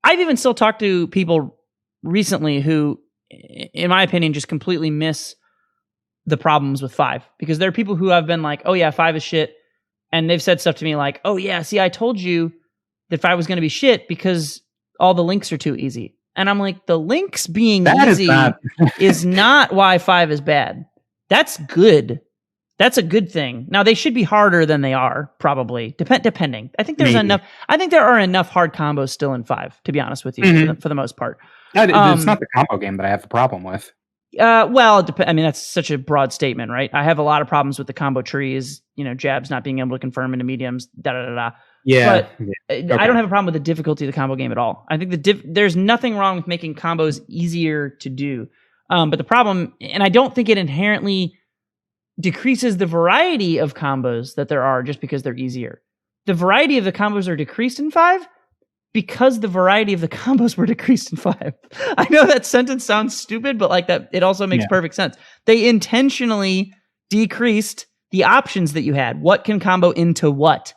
I've even still talked to people recently who, in my opinion, just completely miss the problems with 5, because there are people who have been like, oh yeah, 5 is shit, and they've said stuff to me like, oh yeah, see, I told you that 5 was going to be shit because all the links are too easy. And I'm like, the links being easy is not why 5 is bad. That's good. That's a good thing. Now they should be harder than they are, probably depending. I think there's enough. I think there are enough hard combos still in 5, to be honest with you, for the most part. It's not the combo game that I have a problem with. Well, I mean, that's such a broad statement, right? I have a lot of problems with the combo trees, jabs not being able to confirm into mediums, Yeah. But I don't have a problem with the difficulty of the combo game at all. I think there's nothing wrong with making combos easier to do. But the problem, and I don't think it inherently decreases the variety of combos that there are just because they're easier. The variety of the combos are decreased in 5 because the variety of the combos were decreased in 5. I know that sentence sounds stupid, but like that, it also makes perfect sense. They intentionally decreased the options that you had. What can combo into what?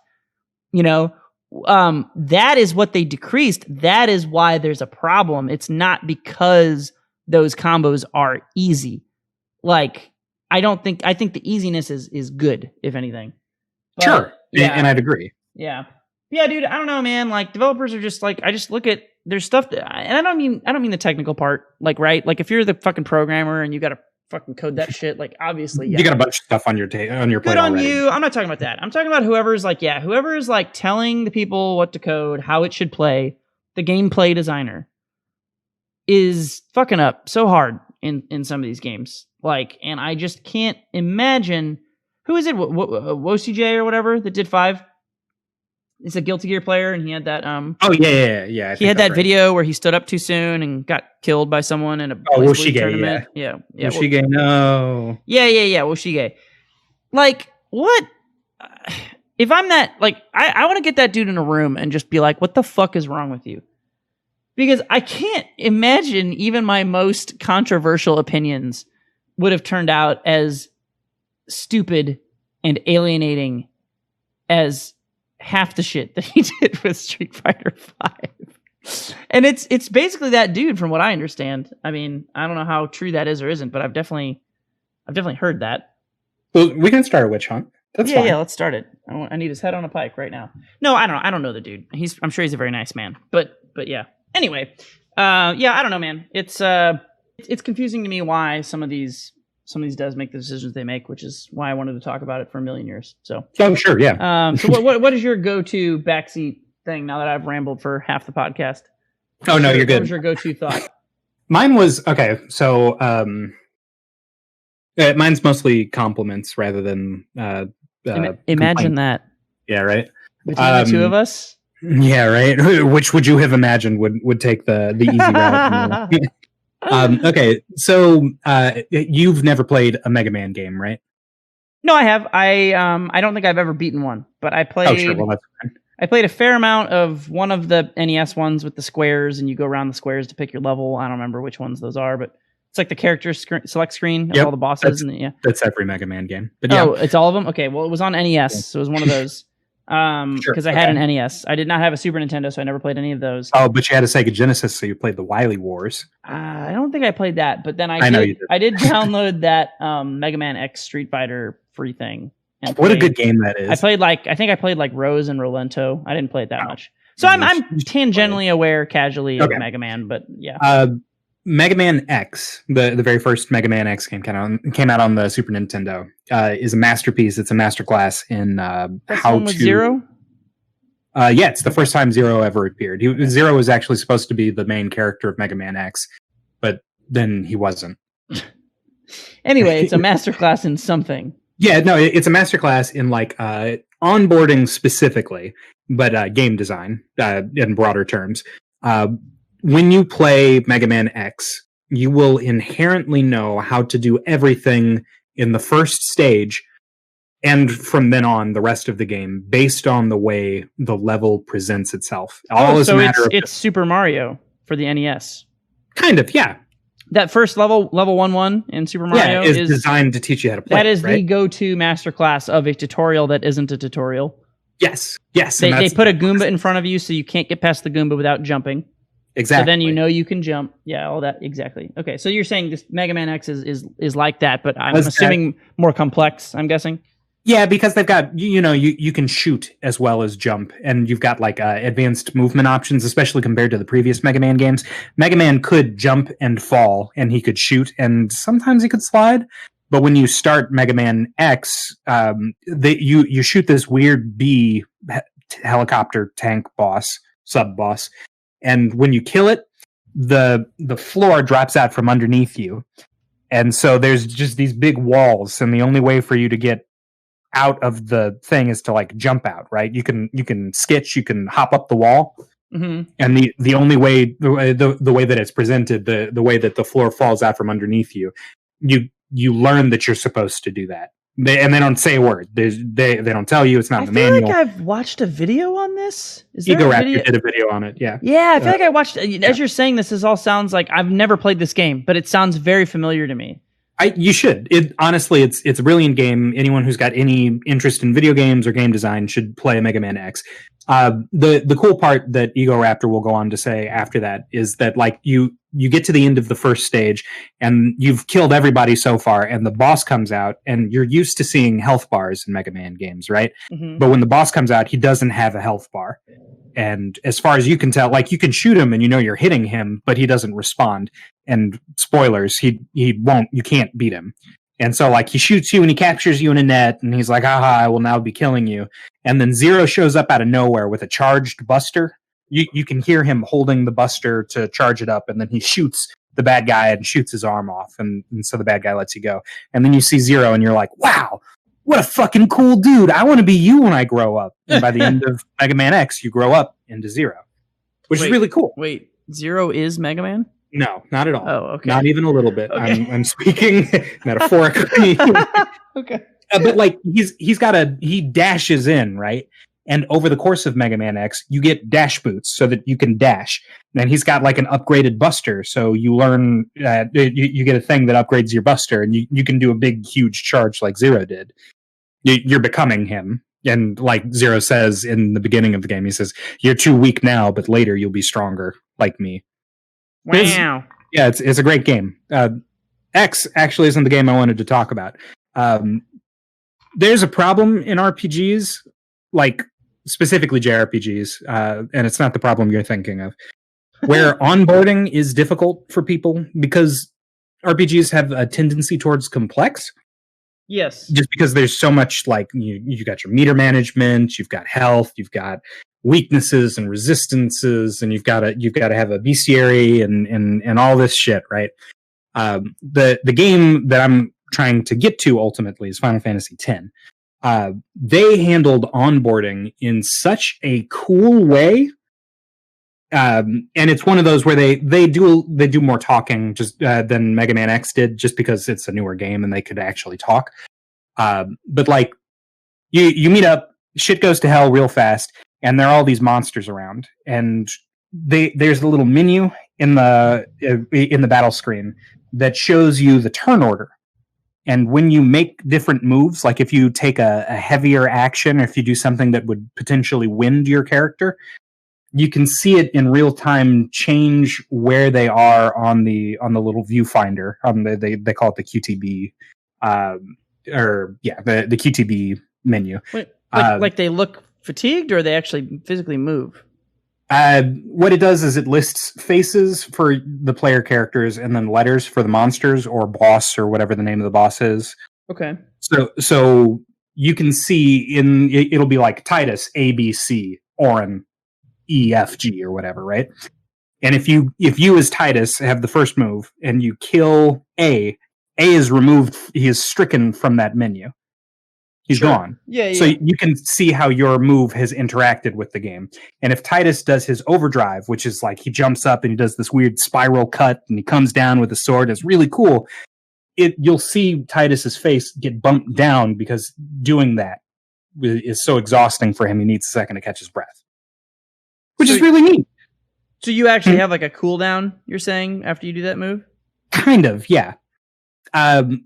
that is what they decreased. That is why there's a problem. It's not because those combos are easy. Like, I think the easiness is good, if anything. But, sure. Yeah. And I'd agree. Yeah. Yeah, dude, I don't know, man. Like, developers are just like, I just look at there's stuff that, and I don't mean the technical part, like, right? Like, if you're the fucking programmer and you got to fucking code that shit, like, obviously, yeah. You got a bunch of stuff on your plate Good on already. you. I'm not talking about that. I'm talking about whoever is like telling the people what to code, how it should play. The gameplay designer is fucking up so hard in some of these games. Like, and I just can't imagine who is it? WoCJ or whatever that did 5. It's a Guilty Gear player, and he had that. Oh yeah. He had that video where he stood up too soon and got killed by someone in a Woshige tournament. Yeah. Woshige, no. Yeah. Woshige. Like, what? If I'm that, like, I want to get that dude in a room and just be like, what the fuck is wrong with you? Because I can't imagine even my most controversial opinions would have turned out as stupid and alienating as half the shit that he did with Street Fighter V. And it's basically that dude, from what I understand. I mean, I don't know how true that is or isn't, but I've definitely heard that. Well, we can start a witch hunt. That's fine. Yeah, let's start it. I need his head on a pike right now. No, I don't know the dude. I'm sure he's a very nice man. But yeah. Anyway, yeah, I don't know, man. It's confusing to me why some of these devs make the decisions they make, which is why I wanted to talk about it for a million years. So, oh, sure, yeah. So what is your go-to backseat thing now that I've rambled for half the podcast? Oh, no, you're good. What was your go-to thought? Mine was, okay, so mine's mostly compliments rather than imagine that. Yeah, right. Between the two of us? Yeah, right. Which would you have imagined would take the easy route? Okay, so you've never played a Mega Man game, right? No, I have. I don't think I've ever beaten one, but I played. Oh, sure. Well, that's fine. I played a fair amount of one of the NES ones with the squares, and you go around the squares to pick your level. I don't remember which ones those are, but it's like the character select screen of all the bosses. That's every Mega Man game. But yeah. Oh, it's all of them? Okay, well, it was on NES, so it was one of those. Because I had an NES. I did not have a Super Nintendo, so I never played any of those. Oh, but you had a Sega Genesis, so you played the Wily Wars. I don't think I played that, but then I did download that Megaman X Street Fighter free thing. What a good game that is! I think I played like Rose and Rolento. I didn't play it that much, so I'm tangentially aware casually of Mega Man, but yeah. Mega Man X, the very first Mega Man X game came out on the Super Nintendo, is a masterpiece. It's a masterclass in how to... Zero? Yeah, it's the first time Zero ever appeared. Zero was actually supposed to be the main character of Mega Man X, but then he wasn't. Anyway, it's a masterclass in something. Yeah, no, it's a masterclass in like onboarding specifically, but game design in broader terms. When you play Mega Man X, you will inherently know how to do everything in the first stage, and from then on, the rest of the game, based on the way the level presents itself. It's Super Mario for the NES. Kind of, yeah. That first level 1-1 in Super Mario is designed to teach you how to play. That is the go-to masterclass of a tutorial that isn't a tutorial. Yes. They put a Goomba in front of you, so you can't get past the Goomba without jumping. Exactly. So then you know you can jump. Yeah, all that. Exactly. Okay, so you're saying this Mega Man X is like that, but I'm assuming more complex, I'm guessing? Yeah, because they've got, you can shoot as well as jump, and you've got like advanced movement options, especially compared to the previous Mega Man games. Mega Man could jump and fall, and he could shoot, and sometimes he could slide. But when you start Mega Man X, you shoot this weird bee helicopter tank sub-boss, and when you kill it, the floor drops out from underneath you. And so there's just these big walls, and the only way for you to get out of the thing is to like jump out, right? You can skitch, you can hop up the wall. Mm-hmm. And the only way, the way that it's presented, the way that the floor falls out from underneath you, you learn that you're supposed to do that. They don't say a word. They don't tell you. It's not in the manual. I feel like I've watched a video on this. Ego Raptor did a video on it. Yeah. Yeah, I feel like I watched. As you're saying this all sounds like I've never played this game, but it sounds very familiar to me. You should. Honestly, it's a brilliant game. Anyone who's got any interest in video games or game design should play Mega Man X. The cool part that Ego Raptor will go on to say after that is that like you get to the end of the first stage and you've killed everybody so far, and the boss comes out, and you're used to seeing health bars in Mega Man games, right? Mm-hmm. But when the boss comes out, he doesn't have a health bar. And as far as you can tell, like you can shoot him and you know you're hitting him, but he doesn't respond. And spoilers, he won't, you can't beat him. And so like he shoots you and he captures you in a net, and he's like, aha, I will now be killing you. And then Zero shows up out of nowhere with a charged buster. You can hear him holding the buster to charge it up, and then he shoots the bad guy and shoots his arm off, and so the bad guy lets you go. And then you see Zero and you're like, wow, what a fucking cool dude. I want to be you when I grow up. And by the end of Mega Man X, you grow up into Zero, which is really cool. Wait, Zero is Mega Man? No, not at all. Oh, okay. Not even a little bit. Okay. I'm speaking metaphorically. Okay. But like he dashes in, right? And over the course of Mega Man X, you get dash boots so that you can dash. And he's got like an upgraded buster, so you learn you get a thing that upgrades your buster, and you can do a big, huge charge like Zero did. You're becoming him. And like Zero says in the beginning of the game, he says, "You're too weak now, but later you'll be stronger, like me." Wow. It's a great game. X actually isn't the game I wanted to talk about. There's a problem in RPGs, like specifically JRPGs, and it's not the problem you're thinking of, where onboarding is difficult for people because RPGs have a tendency towards complex. Yes. Just because there's so much, like you got your meter management, you've got health, you've got weaknesses and resistances, and you've got to have a bestiary and all this shit, right? The game that I'm trying to get to ultimately is Final Fantasy X. They handled onboarding in such a cool way, and it's one of those where they do more talking just than Mega Man X did, just because it's a newer game and they could actually talk. But like you meet up, shit goes to hell real fast, and there are all these monsters around, and there's a little menu in the battle screen that shows you the turn order. And when you make different moves, like if you take a heavier action, or if you do something that would potentially wind your character, you can see it in real time change where they are on the little viewfinder. They call it the QTB, the QTB menu. Wait, like they look fatigued, or they actually physically move? What it does is it lists faces for the player characters and then letters for the monsters or boss or whatever the name of the boss is. Okay. So you can see it'll be like Titus ABC, Orin EFG or whatever, right? And if you as Titus have the first move and you kill A is removed. He is stricken from that menu. He's gone. Yeah. So you can see how your move has interacted with the game. And if Titus does his overdrive, which is like he jumps up and he does this weird spiral cut and he comes down with a sword, it's really cool. You'll see Titus's face get bumped down because doing that is so exhausting for him. He needs a second to catch his breath, which is really neat. So you actually have like a cooldown, you're saying, after you do that move? Kind of, yeah.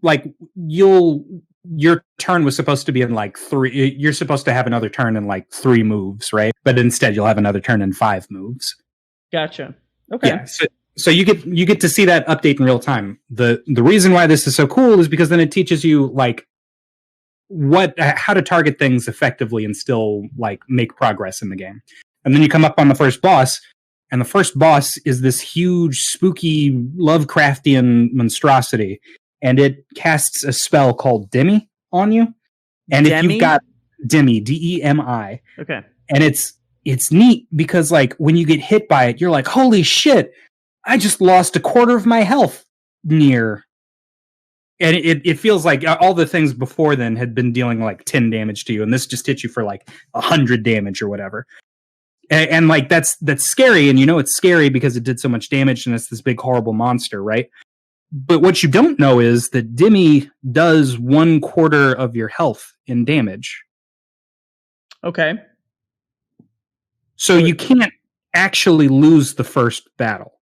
Like your turn was supposed to be in like 3. You're supposed to have another turn in like 3 moves, right? But instead, you'll have another turn in 5 moves. Gotcha. Okay. Yeah. So you get to see that update in real time. The reason why this is so cool is because then it teaches you like how to target things effectively and still like make progress in the game. And then you come up on the first boss, and the first boss is this huge, spooky, Lovecraftian monstrosity. And it casts a spell called Demi on you. And Demi? if you've got Demi, Demi. Okay. And it's neat because like when you get hit by it, you're like, holy shit, I just lost a quarter of my health near. And it feels like all the things before then had been dealing like 10 damage to you. And this just hit you for like 100 damage or whatever. And like that's scary. And you know it's scary because it did so much damage and it's this big horrible monster, right? But what you don't know is that Demi does 1/4 of your health in damage. Okay. So you can't actually lose the first battle.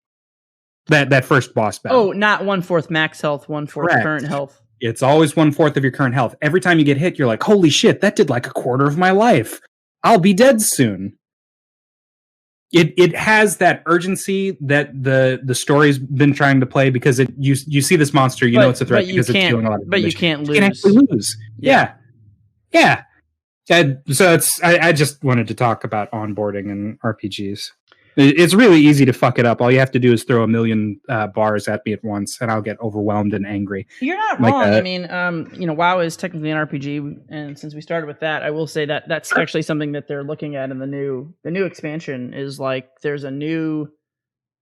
That first boss battle. Oh, not 1/4 max health, 1/4 current health. It's always 1/4 of your current health. Every time you get hit, you're like, holy shit, that did like 1/4 of my life. I'll be dead soon. it has that urgency that the story's been trying to play, because you see this monster, you know it's a threat because it's doing a lot of damage. But you can't lose. You can actually lose. Yeah. So I just wanted to talk about onboarding in RPGs. It's really easy to fuck it up. All you have to do is throw a million bars at me at once, and I'll get overwhelmed and angry. You're not wrong. I mean, WoW is technically an RPG, and since we started with that, I will say that that's actually something that they're looking at in the new expansion. Is like there's a new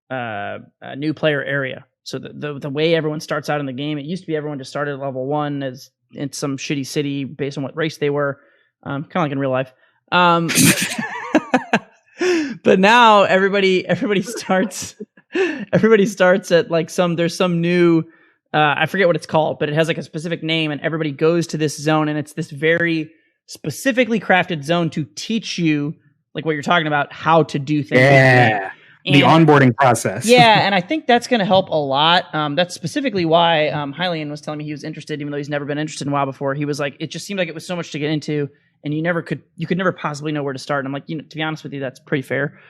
player area. So the way everyone starts out in the game, it used to be everyone just started at level 1 as in some shitty city based on what race they were, kind of like in real life. But now everybody starts at like there's some new I forget what it's called, but it has like a specific name, and everybody goes to this zone, and it's this very specifically crafted zone to teach you like what you're talking about, how to do things. Yeah. The onboarding process. Yeah, and I think that's going to help a lot. That's specifically why Hylian was telling me he was interested, even though he's never been interested in WoW before. He was like, it just seemed like it was so much to get into, and you could never possibly know where to start. And I'm like, to be honest with you, that's pretty fair.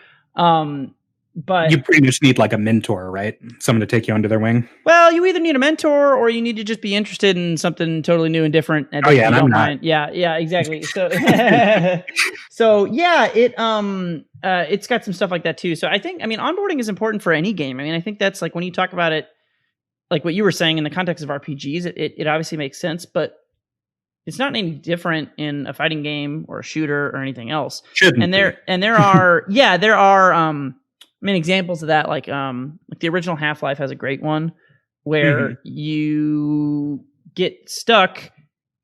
But you pretty much need like a mentor, right? Someone to take you under their wing. Well, you either need a mentor or you need to just be interested in something totally new and different. And and I'm not. Yeah, exactly. So, so yeah, it's got some stuff like that too. So onboarding is important for any game. I think that's like when you talk about it, like what you were saying in the context of RPGs, it obviously makes sense, but it's not any different in a fighting game or a shooter or anything else. There are examples of that, like the original Half-Life has a great one where you get stuck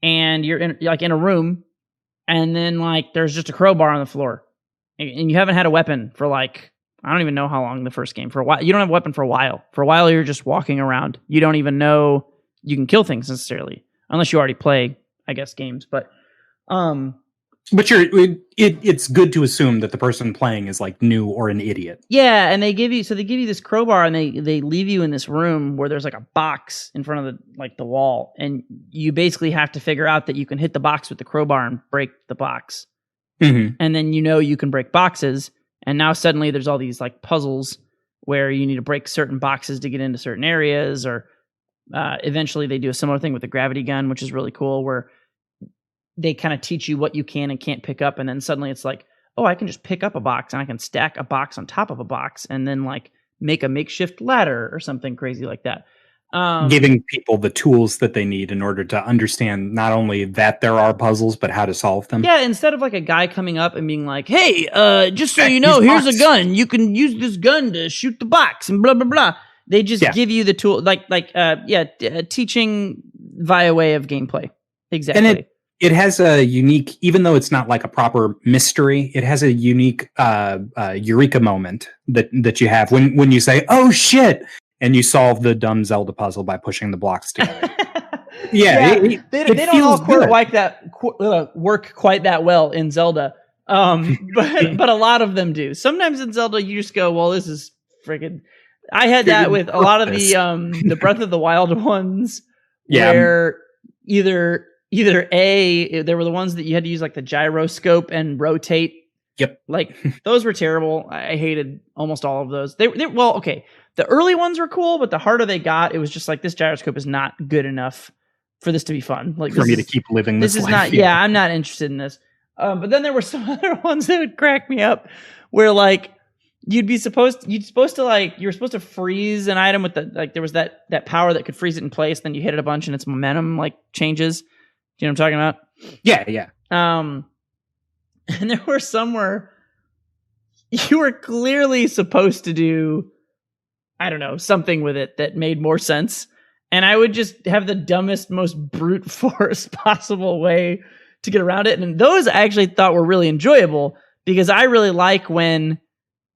and you're in a room, and then like there's just a crowbar on the floor, and you haven't had a weapon for like, I don't even know how long the first game. For a while, you don't have a weapon for a while. For a while, you're just walking around. You don't even know you can kill things necessarily, unless you already play, I guess, games. But it's good to assume that the person playing is like new or an idiot. Yeah, and they give you this crowbar, and they leave you in this room where there's like a box in front of the wall, and you basically have to figure out that you can hit the box with the crowbar and break the box. And then you can break boxes, and now suddenly there's all these like puzzles where you need to break certain boxes to get into certain areas, or eventually they do a similar thing with the gravity gun, which is really cool, where they kind of teach you what you can and can't pick up, and then suddenly it's like, oh, I can just pick up a box, and I can stack a box on top of a box, and then like make a makeshift ladder or something crazy like that. Giving people the tools that they need in order to understand not only that there are puzzles, but how to solve them. Yeah, instead of like a guy coming up and being like, hey, just so you know, here's a gun. You can use this gun to shoot the box and blah, blah, blah. They just give you the tool, teaching via way of gameplay. Exactly. And it has a unique, even though it's not like a proper mystery, it has a unique eureka moment that you have when you say, oh shit, and you solve the dumb Zelda puzzle by pushing the blocks together. They don't all work quite that well in Zelda, but a lot lot of them do. Sometimes in Zelda you just go, well, this is freaking... I had that with a lot of the Breath of the Wild ones, where either there were the ones that you had to use like the gyroscope and rotate. Yep. Like those were terrible. I hated almost all of those. They well, okay. The early ones were cool, but the harder they got, it was just like, this gyroscope is not good enough for this to be fun. Like for me to keep living this life. Is not. Yeah, I'm not interested in this. But then there were some other ones that would crack me up, where like you were supposed to freeze an item with there was that power that could freeze it in place. Then you hit it a bunch and its momentum like changes. Do you know what I'm talking about? Yeah. And there were some where you were clearly supposed to do, I don't know, something with it that made more sense. And I would just have the dumbest, most brute force possible way to get around it. And those I actually thought were really enjoyable, because I really like when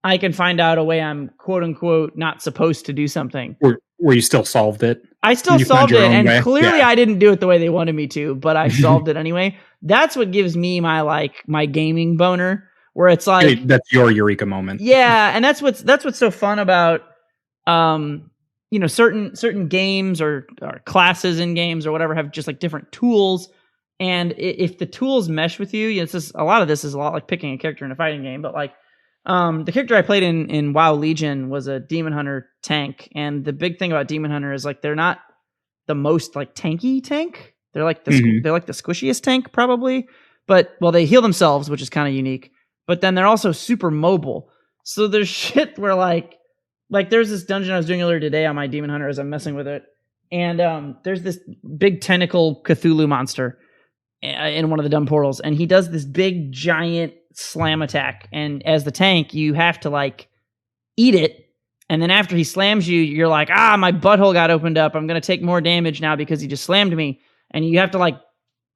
I can find out a way I'm quote unquote not supposed to do something. Where you still solved it. I still solved it, and clearly I didn't do it the way they wanted me to, but I solved it anyway. That's what gives me my gaming boner, where it's like, that's your eureka moment. Yeah, and that's what's so fun about certain games or classes in games or whatever have just like different tools, and if the tools mesh with you, it's just, a lot of this is a lot like picking a character in a fighting game, but like The character I played in WoW Legion was a Demon Hunter tank, and the big thing about Demon Hunter is like they're not the most like tanky tank. They're like they're like the squishiest tank probably, but well they heal themselves, which is kind of unique. But then they're also super mobile. So there's shit where like there's this dungeon I was doing earlier today on my Demon Hunter as I'm messing with it, and there's this big tentacle Cthulhu monster in one of the dumb portals, and he does this big giant slam attack, and as the tank you have to like eat it, and then after he slams you you're like, my butthole got opened up, I'm gonna take more damage now because he just slammed me, and you have to like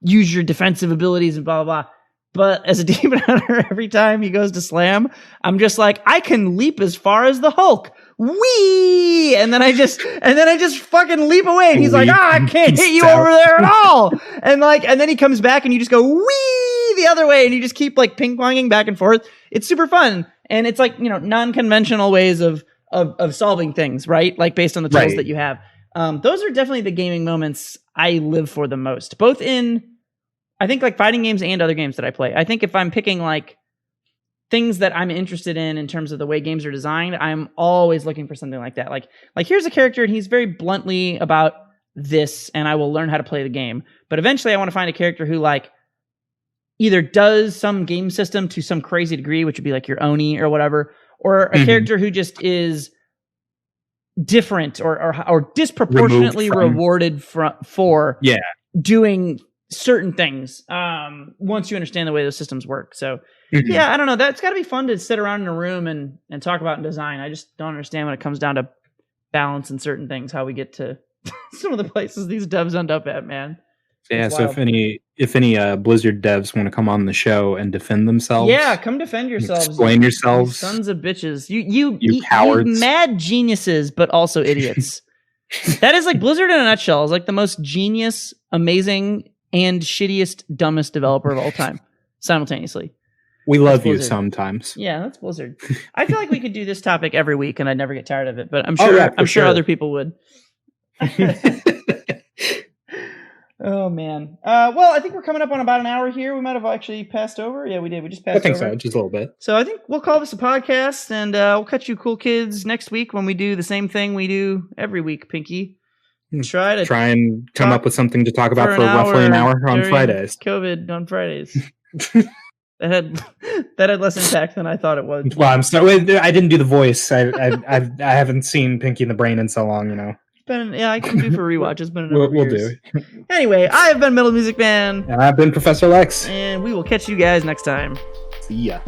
use your defensive abilities and blah blah blah. But as a Demon Hunter, every time he goes to slam, I'm just like, I can leap as far as the Hulk. Whee! And then I just fucking leap away. And he's like, I can't hit you over there at all. And then he comes back and you just go whee the other way. And you just keep like ping ponging back and forth. It's super fun. And it's like, non-conventional ways of solving things, right? Like based on the tools that you have. Those are definitely the gaming moments I live for the most, both in, I think like fighting games and other games that I play. I think if I'm picking like things that I'm interested in terms of the way games are designed, I'm always looking for something like that. Like here's a character and he's very bluntly about this and I will learn how to play the game. But eventually I want to find a character who like either does some game system to some crazy degree, which would be like your Oni or whatever, or a character who just is different or disproportionately rewarded for doing certain things once you understand the way those systems work. So yeah, I don't know, that's got to be fun to sit around in a room and talk about in design. I just don't understand when it comes down to balance and certain things how we get to some of the places these devs end up at, man. Yeah, so if any Blizzard devs want to come on the show and defend themselves, come defend yourselves. Explain yourselves, you sons of bitches. You cowards, you mad geniuses, but also idiots. That is like Blizzard in a nutshell. Is like the most genius, amazing, and shittiest, dumbest developer of all time, simultaneously. We love you sometimes. Yeah, that's Blizzard. I feel like we could do this topic every week, and I'd never get tired of it. But I'm sure, sure other people would. Oh man. Well, I think we're coming up on about an hour here. We might have actually passed over. Yeah, we did. We just passed over. I think so, just a little bit. So I think we'll call this a podcast, and we'll catch you cool kids next week when we do the same thing we do every week, Pinky. Try and come up with something to talk about for roughly an hour on Fridays. COVID on Fridays. that had less impact than I thought it was. Well, I'm sorry. I didn't do the voice. I haven't seen Pinky and the Brain in so long, I can do for rewatch. It's been a number of years. We'll do. Anyway, I have been MetalMusicMan. And I've been Professor Lex. And we will catch you guys next time. See ya.